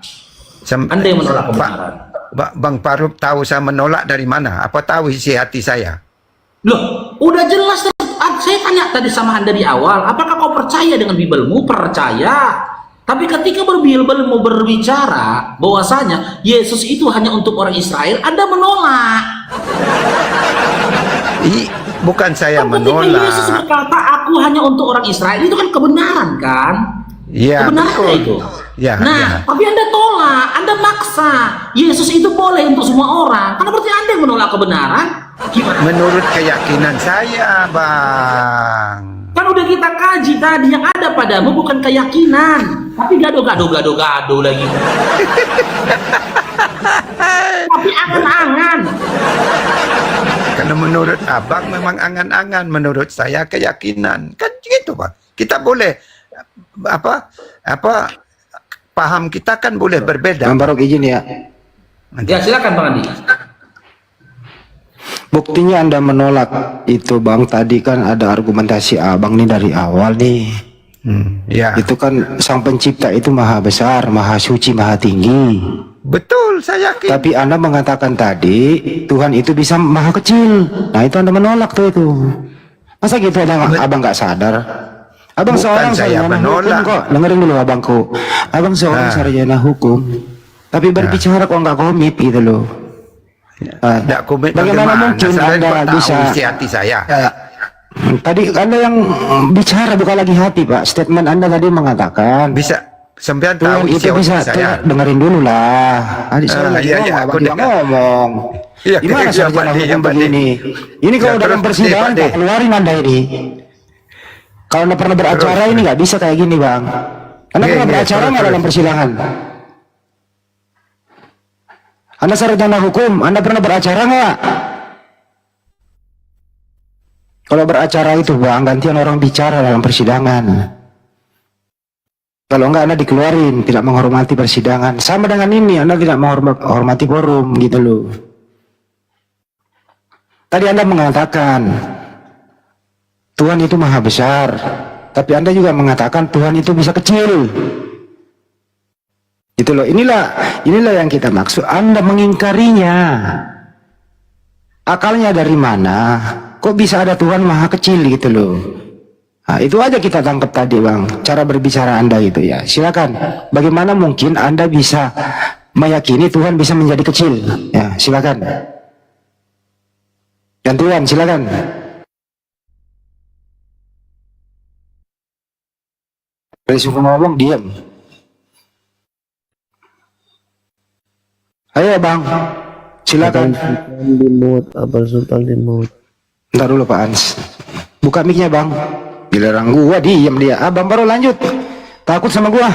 Anda yang menolak kebenaran. Bang Faruk tahu saya menolak dari mana? Apa tahu isi hati saya? Loh, udah jelas. Saya tanya tadi sama Anda di awal, apakah kau percaya dengan Bibelmu? Percaya. Tapi ketika Bibelmu berbicara bahwasanya Yesus itu hanya untuk orang Israel, Anda menolak. Bukan saya Ketika menolak. Yesus berkata, aku hanya untuk orang Israel, itu kan kebenaran kan? Iya, Kebenaran betul. itu. Ya, Nah, ya. tapi Anda tolak, Anda maksa. Yesus itu boleh untuk semua orang. Karena berarti Anda yang menolak kebenaran. Gimana? Menurut keyakinan saya, Bang. Kan udah kita kaji tadi, yang ada padamu bukan keyakinan, tapi gado-gado lagi. Tapi angan-angan. Kalau menurut Abang memang angan-angan, menurut saya keyakinan. Kan gitu, Bang. Kita boleh paham kita kan boleh berbeda. Bang Faruk izin ya. Ya silakan Bang Andi. Buktinya Anda menolak itu Bang, tadi kan ada argumentasi Abang nih dari awal nih. Ya. Itu kan Sang Pencipta itu maha besar, maha suci, maha tinggi. Betul, saya yakin. Tapi Anda mengatakan tadi Tuhan itu bisa maha kecil. Nah itu Anda menolak tuh itu. Masa gitu Abang nggak sadar? Abang Bukan seorang saya sarjana menolak. hukum kok. Dengerin dulu abangku. Abang seorang sarjana hukum. Tapi berbicara kok nggak komit gitu loh. Tidak komit Bagaimana mungkin Saya Anda tahu bisa isi hati saya. Tadi Anda yang bicara bukan lagi hati Pak. Statement Anda tadi mengatakan Bisa sembilan Tuhan tahu isi itu hati bisa saya. dengerin dulu lah. Adik saya lagi iya, ngomong, iya, Abang aku tidak dengar. ngomong. Iya, Gimana iya, sarjana Pak D, hukum Pak D. begini? Ini kalau Ya, dalam terus, persidangan Pak D. Pak, keluarin Anda ini. Kalau Anda pernah beracara ini nggak bisa kayak gini Bang. Anda Iya, pernah iya, beracara terus, nggak dalam terus. persidangan? Anda sarjana hukum, Anda pernah beracara nggak? Kalau beracara itu Bang, gantian orang bicara dalam persidangan. Kalau enggak Anda dikeluarin, tidak menghormati persidangan. Sama dengan ini, Anda tidak menghormati forum gitu loh. Tadi Anda mengatakan Tuhan itu maha besar, tapi Anda juga mengatakan Tuhan itu bisa kecil. Gitu loh. Inilah yang kita maksud. Anda mengingkarinya. Akalnya dari mana? Kok bisa ada Tuhan maha kecil gitu loh. Nah, itu aja kita tangkap tadi Bang, cara berbicara Anda gitu ya. Silakan. Bagaimana mungkin Anda bisa meyakini Tuhan bisa menjadi kecil? Ya, silakan. Dan Tuhan, silakan. Disuruh ngomong diam. Ayo bang, silakan. Sultan di mute, Abang Sultan di mute. Ntar dulu Pak Ans. Buka mic-nya bang. Giliran gua diam dia. Abang baru lanjut. Takut sama gua.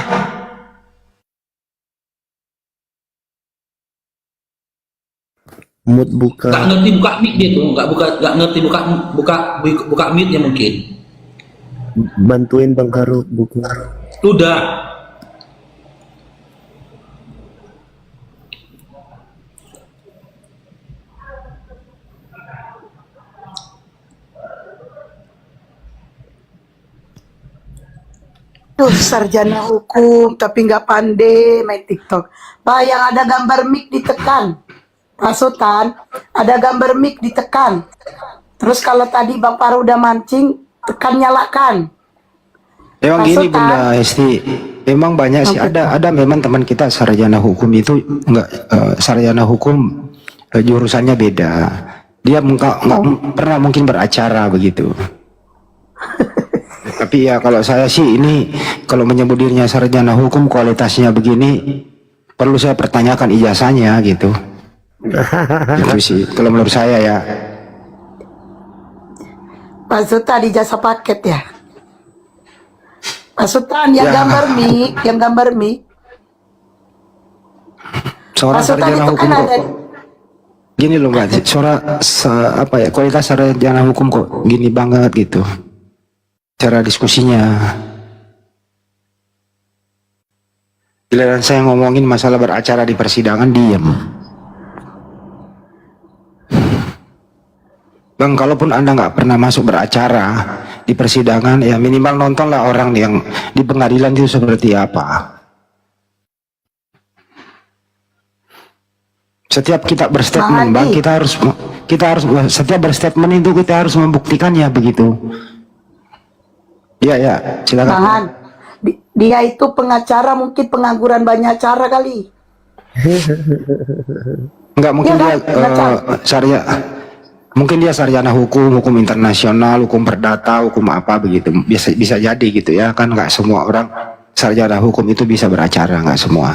Mute buka. Nggak ngerti buka mic dia tuh, nggak ngerti buka mic-nya mungkin. Bantuin Bang Karuk buka. Udah. Tuh sarjana hukum tapi nggak pandai main TikTok. Pak, yang ada gambar mic ditekan. Pak Sultan, ada gambar mic ditekan. Terus kalau tadi Bang Paru udah mancing, tekan nyalakan. Emang Pak gini Sultan. Bunda Hesti, emang banyak sih, ada memang teman kita sarjana hukum itu enggak, sarjana hukum jurusannya beda. Dia enggak pernah mungkin beracara begitu. Tapi ya kalau saya sih ini kalau menyebut dirinya sarjana hukum kualitasnya begini perlu saya pertanyakan ijazahnya gitu. Itu sih kalau menurut saya ya. Pak Sultan di jasa paket ya. Pak Sultan yang Ya. gambar mic. Seorang Pak Sultan sarjana itu hukum kan kok. ada. Gini loh Mbak, apa ya, kualitas sarjana hukum kok gini banget gitu. Cara diskusinya. Giliran saya ngomongin masalah beracara di persidangan diam. Bang, kalaupun Anda nggak pernah masuk beracara di persidangan, ya minimal nontonlah orang yang di pengadilan itu seperti apa. Setiap kita berstatement, Bang Bang, Andi. kita harus setiap berstatement itu kita harus membuktikannya begitu. Iya, ya, silakan. Bang Han, dia itu pengacara mungkin pengangguran banyak cara kali. Enggak, mungkin Iya, dia mungkin dia sarjana hukum internasional, hukum perdata, hukum apa begitu. Bisa jadi gitu ya, kan nggak semua orang sarjana hukum itu bisa beracara, nggak semua.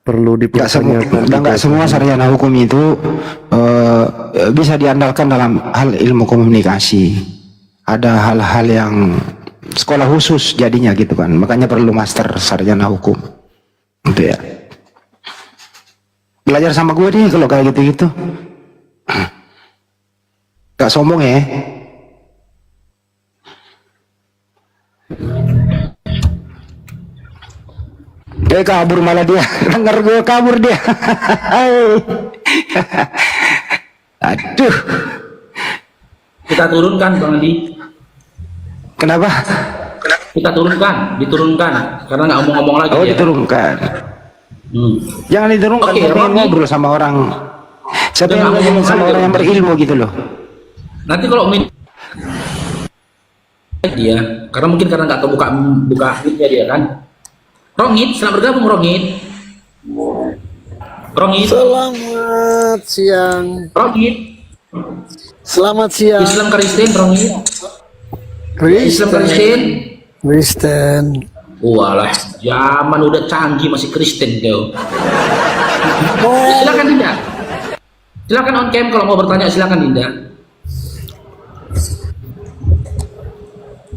Perlu dipertanyakan. Nggak semua sarjana hukum itu bisa diandalkan dalam hal ilmu komunikasi. Ada hal-hal yang sekolah khusus jadinya gitu kan, makanya perlu master sarjana hukum gitu ya. Belajar sama gue nih kalau kayak gitu-gitu. Gak sombong ya. Dia kabur malah dia. Dengar gue kabur dia. Aduh. Kita turunkan Bang Andi. Kenapa? Kita diturunkan karena nggak ngomong-ngomong lagi Oh, ya. diturunkan. Jangan diturunkan, Oke, saya pengen Romi. ngobrol sama orang. Saya pengen Jangan ngobrol ngomong sama aja, orang yang Romi. berilmu gitu loh. Nanti kalau dia, karena mungkin karena nggak tahu buka mic-nya dia kan. Rongit, selamat bergabung Rongit. Rongit, Selamat siang. Rongit. Selamat siang. Islam Kristen Rongit. Islam Kristen. Kristen. Walah, zaman udah canggih masih Kristen kau. Silakan Dinda. Silakan on cam kalau mau bertanya, silakan Dinda.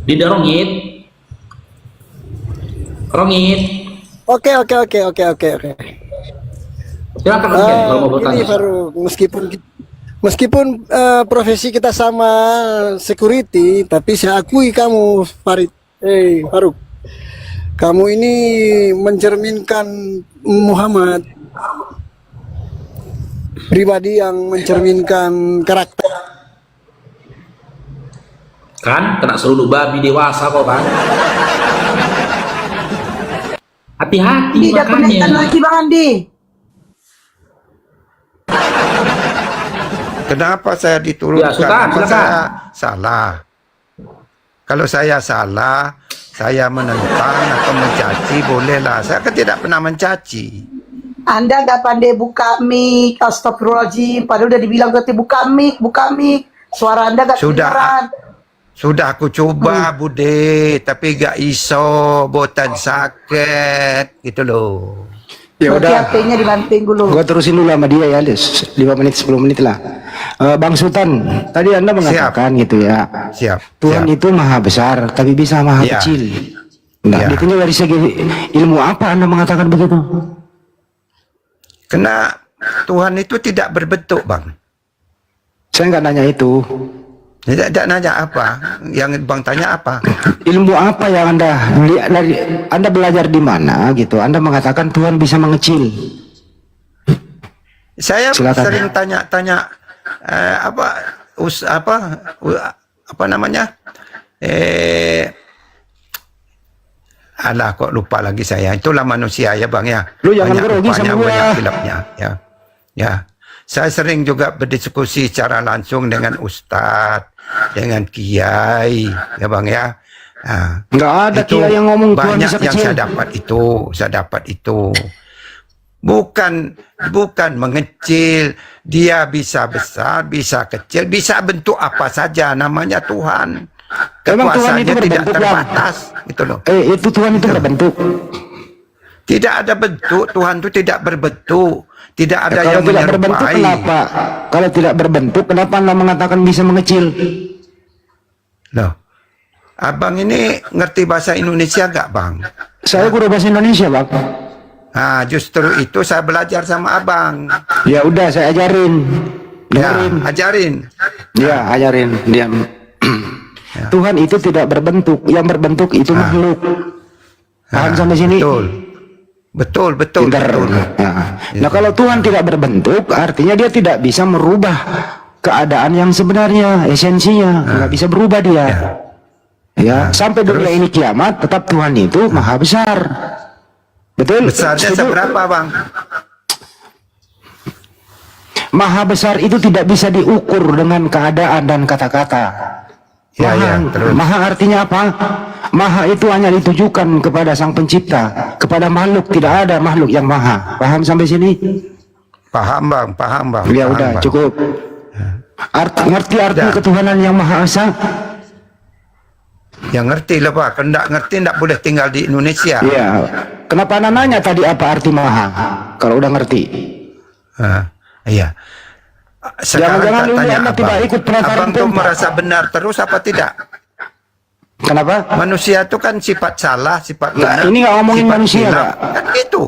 Dinda Rongit. Rongit. Oke. Silakan on cam kalau mau bertanya. Ini baru meskipun profesi kita sama security, tapi saya akui kamu Farid. Faruk. Kamu ini mencerminkan Muhammad, pribadi yang mencerminkan karakter. Kan kena seruduk babi dewasa kok kan. Hati-hati Tidak penaikan makanya. lagi Bang Andi. Kenapa saya diturunkan? Ya, Sultan, Apa silakan. saya salah? Kalau saya salah, saya menentang atau mencaci, bolehlah. Saya kan tidak pernah mencaci. Anda gak pandai buka mic, astagfirullahaladzim. Padahal udah dibilang berarti buka mic. Suara Anda gak Sudah. kedengaran. Sudah aku coba Bude, tapi gak iso, botan sakit gitu loh. Ya Berarti udah, HP-nya dibanting dulu. gua terusin dulu sama dia ya, 5 menit 10 menit lah. Bang Sultan, tadi Anda mengatakan gitu ya. Siap. Tuhan siap. itu maha besar, tapi bisa maha Ya. kecil. Nah, Ya. ditinjau dari segi ilmu apa Anda mengatakan begitu? Karena Tuhan itu tidak berbentuk, Bang. Saya nggak nanya itu. Tidak nanya apa. Yang Bang tanya apa? Ilmu apa yang Anda belajar di mana gitu? Anda mengatakan Tuhan bisa mengecil. Saya Silakan. sering tanya-tanya apa namanya? Alah, kok lupa lagi saya. Itulah manusia ya, Bang ya. Lu jangan Banyak grogi lupanya, sama gua. banyak hilapnya ya. Ya. Saya sering juga berdiskusi secara langsung dengan ustadz, dengan kiai, ya Bang ya. Nah, Nggak ada itu kiai yang ngomong Tuhan banyak bisa yang kecil. saya dapat itu. Bukan mengecil, dia bisa besar, bisa kecil, bisa bentuk apa saja, namanya Tuhan. Emang Tuhan itu Kekuasaannya tidak berbentuk, Bang? terbatas, gitu loh. Itu Tuhan itu berbentuk. Tidak ada bentuk, Tuhan itu tidak berbentuk, tidak ada Kalau yang tidak berbentuk menyerupai. kenapa? Kalau tidak berbentuk kenapa Anda mengatakan bisa mengecil? Loh, Abang ini ngerti bahasa Indonesia nggak, Bang? Saya guru bahasa Indonesia, Bang. Nah, justru itu saya belajar sama Abang. Ya udah saya ajarin. Ya, Dengerin. ajarin. Ya, ajarin. Diam. Tuhan itu tidak berbentuk, yang berbentuk itu makhluk. Paham Nah, sampai sini? Betul. Pintar. Nah, kalau Tuhan tidak berbentuk, artinya dia tidak bisa merubah keadaan yang sebenarnya, esensinya, nggak bisa berubah dia. Ya, sampai dunia ini kiamat, tetap Tuhan itu maha besar. Betul? Besarnya Setuju? seberapa, Bang? Maha besar itu tidak bisa diukur dengan keadaan dan kata-kata. Ya, terus. Maha artinya apa? Maha itu hanya ditujukan kepada Sang Pencipta, kepada makhluk. Tidak ada makhluk yang maha. Paham sampai sini? Paham, Bang. Ya Paham, udah, Bang. cukup. Ngerti arti Ya. ketuhanan yang maha esa? Ya ngerti lah, Pak. Kalau nggak ngerti nggak boleh tinggal di Indonesia. Iya. Kenapa Anda nanya tadi apa arti maha? Kalau udah ngerti. Iya. Sekarang Jangan-jangan tak dulu tanya Anda tidak ikut penataran Abang tuh tempat. merasa benar terus apa tidak? Kenapa? Manusia itu kan sifat salah, sifat Nah, benar. ini nggak ngomongin sifat manusia, hilaf. Pak. Kan itu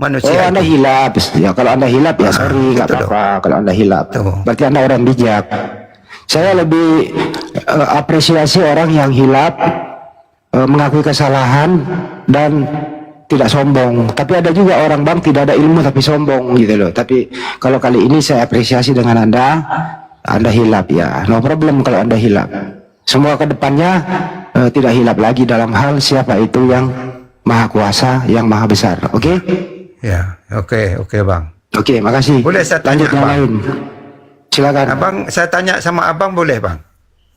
manusia Oh, Anda itu. hilap. Ya, kalau Anda hilap ya sorry, nggak gitu apa-apa. Kalau Anda hilap, Tuh. berarti Anda orang bijak. Saya lebih apresiasi orang yang hilap, mengakui kesalahan dan tidak sombong. Tapi ada juga orang, Bang, tidak ada ilmu tapi sombong gitu loh. Tapi kalau kali ini saya apresiasi dengan Anda hilap ya. No problem kalau Anda hilap. Semua kedepannya tidak hilap lagi dalam hal siapa itu yang maha kuasa, yang maha besar. Oke? Ya, oke, Bang. Oke, makasih. Boleh saya tanya, Lanjut yang Bang? lain. Silakan. Abang, saya tanya sama Abang boleh, Bang?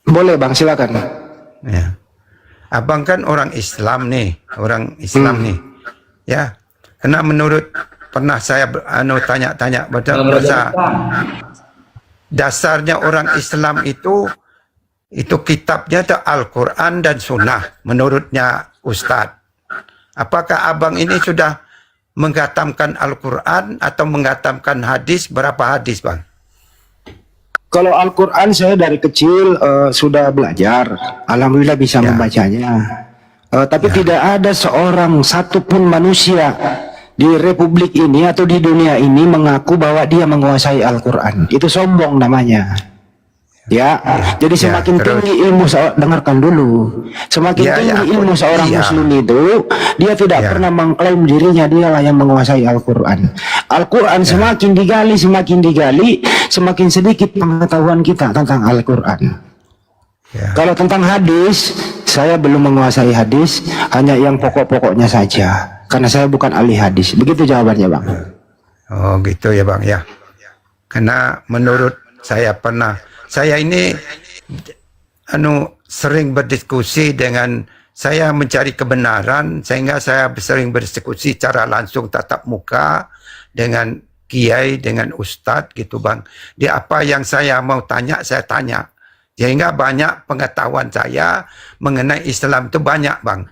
Boleh, Bang, silakan. Ya. Abang kan orang Islam nih, nih. Ya. Karena menurut pernah saya tanya-tanya bahasa dasarnya orang Islam itu kitabnya itu Al-Quran dan Sunnah menurutnya Ustadz. Apakah Abang ini sudah menghatamkan Al-Quran atau menghatamkan hadis? Berapa hadis, Bang? Kalau Al-Quran saya dari kecil sudah belajar. Alhamdulillah bisa Ya. membacanya. Tapi tidak ada seorang satupun manusia di republik ini atau di dunia ini mengaku bahwa dia menguasai Al-Quran. Itu sombong namanya. Ya, jadi semakin terus. tinggi ilmu dengarkan dulu. Semakin tinggi ilmu seorang muslim itu, dia tidak pernah mengklaim dirinya dialah yang menguasai Al-Quran. Al-Quran semakin digali, semakin sedikit pengetahuan kita tentang Al-Quran. Kalau tentang hadis, saya belum menguasai hadis, hanya yang pokok-pokoknya saja. Karena saya bukan ahli hadis. Begitu jawabannya, Bang. Oh gitu ya, Bang ya. Karena menurut saya ini sering berdiskusi dengan, saya mencari kebenaran sehingga saya sering berdiskusi secara langsung tatap muka dengan kiai, dengan ustadz gitu, Bang. Dia apa yang saya mau tanya, saya tanya. Sehingga banyak pengetahuan saya mengenai Islam itu banyak, Bang.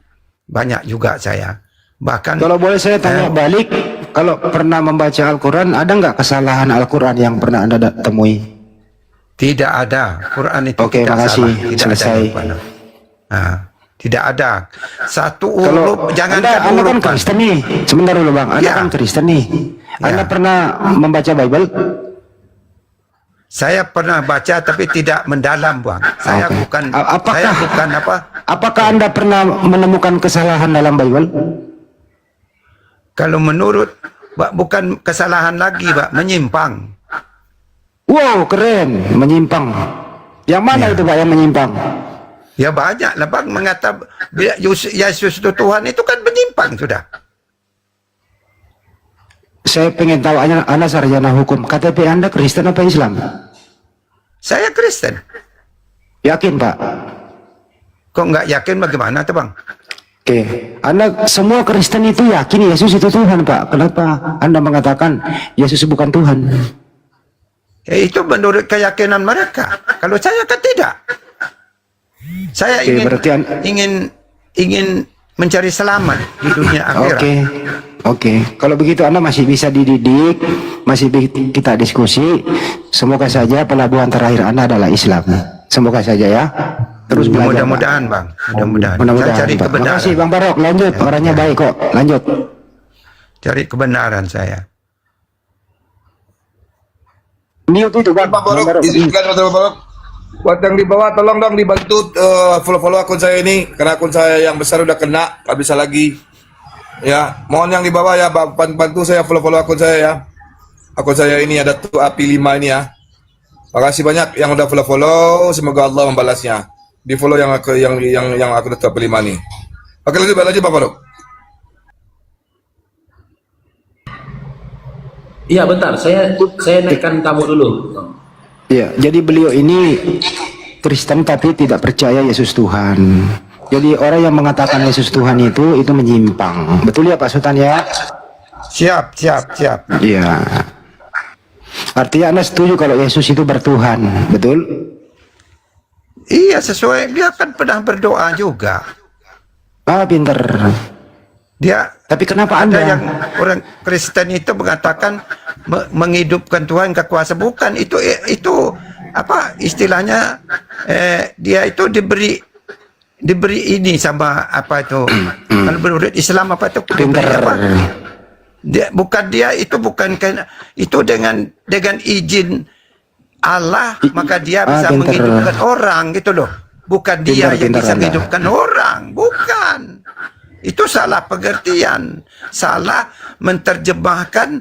Banyak juga saya. Bahkan Kalau boleh saya tanya balik, kalau pernah membaca Al-Quran, ada nggak kesalahan Al-Quran yang pernah Anda temui? tidak ada. Quran itu Oke, tidak makasih. salah. Tidak Selesai. ada jawaban. Nah, tidak ada. Satu Kalau huruf, jangan Anda kan huruf, Bang. Kristen nih, sebentar dulu Bang, Anda Ya. kan Kristen nih. Anda Ya. pernah membaca Bible? Saya pernah baca tapi tidak mendalam, Bang. Saya Oke. bukan Apakah- saya bukan apa? Apakah Anda pernah menemukan kesalahan dalam Bible? Kalau menurut Pak, bukan kesalahan lagi, Pak, menyimpang. Wow, keren, menyimpang. Yang mana Ya. itu Pak yang menyimpang? Ya banyak lah, Bang, mengatakan Yesus itu Tuhan itu kan menyimpang sudah. Saya pengen tahu, Anda sarjana hukum, KTP Anda Kristen apa Islam? Saya Kristen. Yakin Pak? Kok nggak yakin bagaimana tuh, Bang? Oke, Anda semua Kristen itu yakin Yesus itu Tuhan Pak. Kenapa Anda mengatakan Yesus bukan Tuhan? Ya, itu menurut keyakinan mereka. Kalau saya kan tidak. Saya Oke, berarti ingin mencari selamat di dunia akhirat. Oke. Kalau begitu Anda masih bisa dididik, kita diskusi. Semoga saja pelabuhan terakhir Anda adalah Islam. Semoga saja ya. Terus belajar, Mudah-mudahan, Bang. Mudah-mudahan. Mudah-mudahan, Saya cari Pak. kebenaran. Makasih Bang Barok, lanjut. Orangnya baik kok. Lanjut. Cari kebenaran saya. Mute itu Bang. Pak Barok, Bang Barok. izinkan Pak Barok. Buat yang di bawah, tolong dong dibantu follow akun saya ini, karena akun saya yang besar udah kena, nggak bisa lagi. Ya, mohon yang di bawah ya, bantu saya follow akun saya ya. Akun saya ini ada tuh API 5 ini ya. Makasih banyak yang udah follow, semoga Allah membalasnya. Di follow yang aku udah tuh API 5 nih. Oke, lanjut Pak Barok. Iya bentar, saya naikkan kamu dulu. Iya, jadi beliau ini Kristen tapi tidak percaya Yesus Tuhan. Jadi orang yang mengatakan Yesus Tuhan itu menyimpang. Betul ya Pak Sultan ya? Siap. Iya. Artinya Anda setuju kalau Yesus itu bertuhan, betul? Iya, sesuai. Dia kan pernah berdoa juga. Ah, pinter. Tapi kenapa ada Anda yang orang Kristen itu mengatakan menghidupkan Tuhan kekuasaan, bukan itu apa istilahnya, dia itu diberi ini sama apa itu kalau menurut Islam apa itu diberi apa, dia bukan itu dengan izin Allah, maka dia bisa menghidupkan orang gitu loh, bukan dia yang bisa menghidupkan orang, bukan. Itu salah pengertian, salah menerjemahkan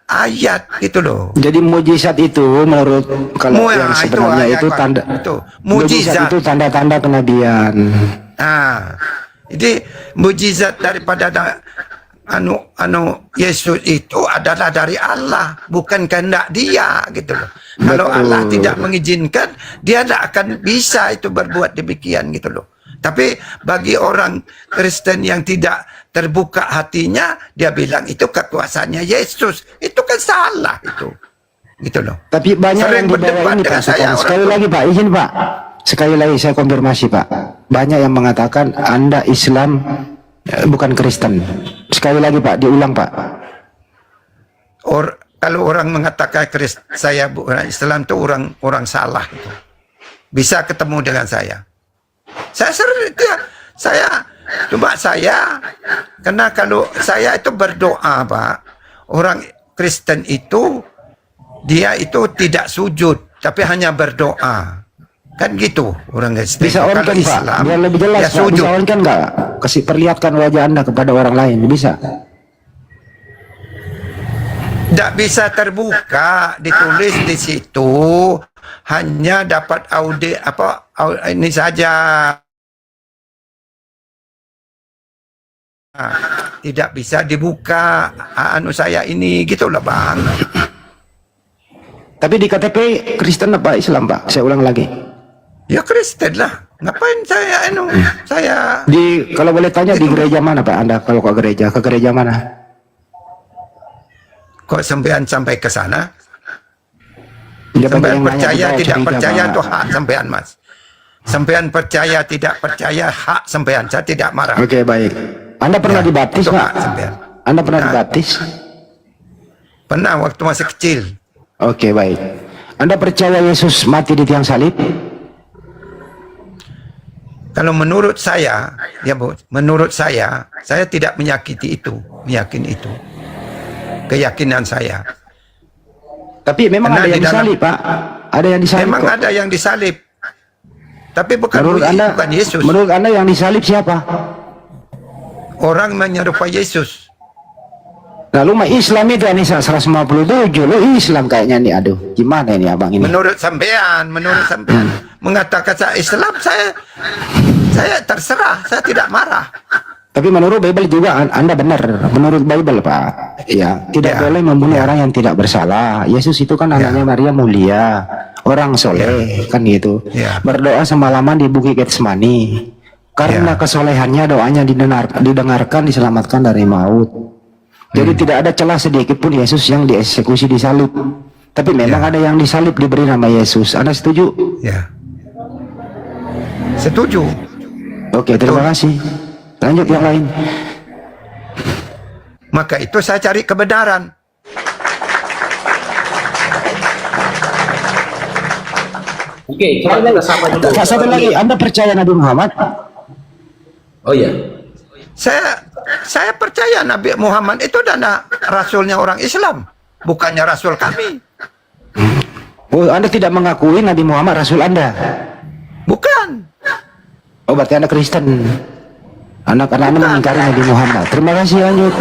ayat gitu loh. Jadi mujizat itu menurut kalau yang sebenarnya itu tanda mujizat itu tanda-tanda kenabian. Nah, jadi mujizat daripada Yesus itu adalah dari Allah, bukan kehendak dia gitu loh. Kalau Allah tidak mengizinkan, dia tidak akan bisa itu berbuat demikian gitu loh. Tapi bagi orang Kristen yang tidak terbuka hatinya, dia bilang itu kekuasaannya Yesus. Itu kan salah itu. Gitu loh. Tapi banyak yang di bawah ini Pak Sultan. Sekali lagi Pak, izin Pak. Sekali lagi saya konfirmasi Pak. Banyak yang mengatakan Anda Islam bukan Kristen. Sekali lagi Pak, diulang Pak. Kalau orang mengatakan saya bukan Islam itu orang salah itu. Bisa ketemu dengan saya. Karena kalau saya itu berdoa Pak, orang Kristen itu dia itu tidak sujud tapi hanya berdoa, kan gitu orang Kristen. Bisa on kan Pak, biar lebih jelas Pak, bisa on kan nggak? Kasih perlihatkan wajah Anda kepada orang lain, bisa? Tidak bisa terbuka, ditulis di situ, hanya dapat audio ini saja. Tidak bisa dibuka saya ini gitu lah Bang. Tapi di KTP Kristen apa Islam Pak? Saya ulang lagi. Ya Kristen lah. Ngapain saya Kalau boleh tanya di gereja mana Pak Anda kalau ke gereja mana? Kok sampai ke sana? Dia banyak Sampean yang nanya percaya juga, tidak curiga, percaya Pak. itu hak sampean, Mas. Sampean percaya tidak percaya hak sampean. Saya tidak marah. Oke, baik. Anda pernah Ya, dibaptis, itu Pak? hak sampean. Anda pernah Nah. dibaptis? Pernah waktu masih kecil. Oke, baik. Anda percaya Yesus mati di tiang salib? Kalau menurut saya, ya Bu, menurut saya tidak meyakini itu. Keyakinan saya. Tapi memang Karena ada yang di dalam- disalib, Pak. Ada yang disalib Memang kok. ada yang disalib. Tapi bukan bukan Yesus. Menurut Anda yang disalib siapa? Orang menyerupai Yesus. Lalu mah Islam itu Anissa 157. Lo Islam kayaknya nih. Aduh, gimana ini abang ini? Menurut sampean mengatakan saya Islam, saya terserah, saya tidak marah. Tapi menurut Bible juga Anda benar. Menurut Bible, Pak. Ya, tidak Ya. boleh membunuh orang yang tidak bersalah. Yesus itu kan anaknya Maria mulia, orang soleh, kan gitu. Ya. Berdoa semalaman di Bukit Getsemani. Karena Ya. kesolehannya doanya didengarkan, diselamatkan dari maut. Jadi tidak ada celah sedikit pun Yesus yang dieksekusi disalib. Tapi memang ada yang disalib diberi nama Yesus. Anda setuju? Ya. Setuju. Oke, terima kasih. Lanjut yang lain. Maka itu saya cari kebenaran. Oke, kita sapa dulu. Satu lagi, Anda percaya Nabi Muhammad? Oh iya. Saya percaya Nabi Muhammad itu adalah rasulnya orang Islam, bukannya rasul kami. Oh, Anda tidak mengakui Nabi Muhammad Rasul Anda? Bukan. Oh, berarti Anda Kristen. Karena Anda mengingkari Nabi Muhammad. Terima kasih, lanjut.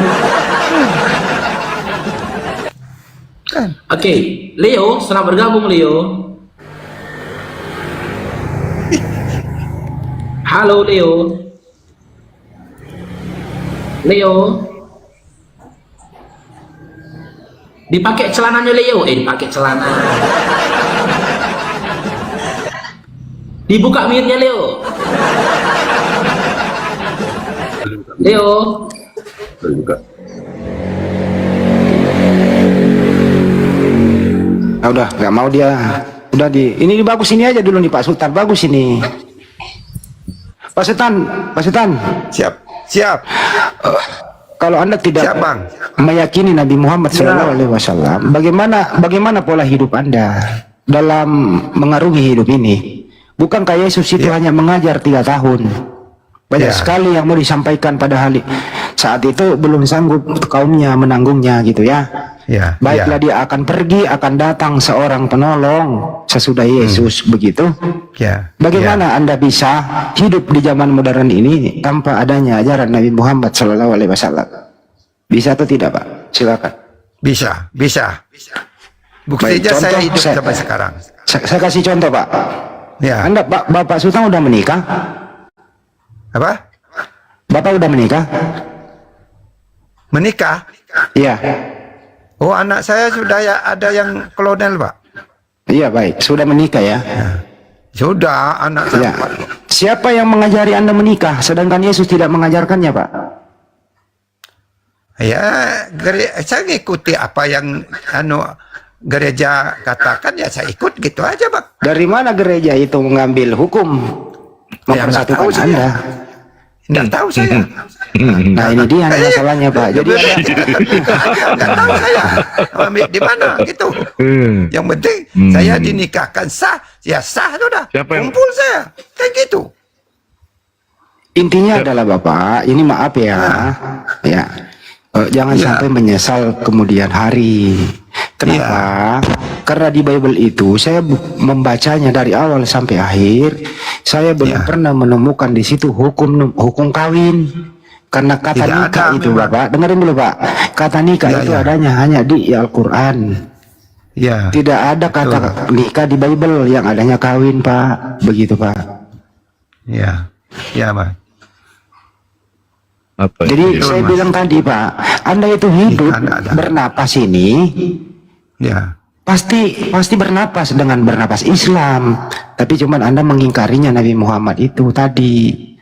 Oke, Leo, selamat bergabung Leo. Halo Leo. Leo. Dipakai celananya Leo, dipakai celana. Dibuka mute-nya Leo. Leo. Nah, udah nggak mau dia. Udah ini bagus ini aja dulu nih Pak Sultan, bagus ini. Pak Sultan. Siap. Kalau Anda tidak Siap, Bang. meyakini Nabi Muhammad SAW, bagaimana pola hidup Anda dalam mengarungi hidup ini? Bukankah Yesus itu hanya mengajar 3 tahun? Banyak sekali yang mau disampaikan, padahal saat itu belum sanggup kaumnya menanggungnya gitu ya. Baiklah dia akan pergi, akan datang seorang penolong sesudah Yesus begitu. Bagaimana Anda bisa hidup di zaman modern ini tanpa adanya ajaran Nabi Muhammad SAW? Bisa atau tidak, Pak? Silakan. Bisa. Buktinya Baik, saya hidup saya- sampai sekarang. Saya kasih contoh, Pak. Ya. Anda, Bapak Sultan udah menikah? Apa? Bapak udah menikah? Menikah? Iya. Oh, anak saya sudah ada yang kolonel, Pak. Iya, baik. Sudah menikah ya? Sudah, anak Ya. saya. Siapa yang mengajari Anda menikah sedangkan Yesus tidak mengajarkannya, Pak? Ya, saya ngikuti apa yang gereja katakan, ya saya ikut gitu aja, Pak. Dari mana gereja itu mengambil hukum Ya, nggak tahu mempersatukan saya. Anda? Nggak tahu saya. Nah, ini dia masalahnya, Pak. Jadi ada Nggak tahu saya. Ambil di mana gitu. Yang penting saya dinikahkan sah, ya sah sudah. Siapa yang- Kumpul saya. Kayak gitu. intinya adalah Bapak, ini maaf ya, jangan sampai menyesal kemudian hari. Kenapa? Karena di Bible itu saya membacanya dari awal sampai akhir, saya belum pernah menemukan di situ hukum kawin. Karena kata Tidak nikah ada, itu memang. Bapak, dengerin dulu Pak. Kata nikah itu adanya hanya di Al-Quran. Ya. Tidak ada kata nikah di Bible, yang adanya kawin Pak. Begitu Pak. Ya. Ya, Pak. Apa Jadi Betul, saya Mas. bilang tadi Pak, Anda itu hidup Iya, ada. bernapas ini Ya. pasti bernapas dengan bernapas Islam, tapi cuman Anda mengingkarinya Nabi Muhammad itu tadi.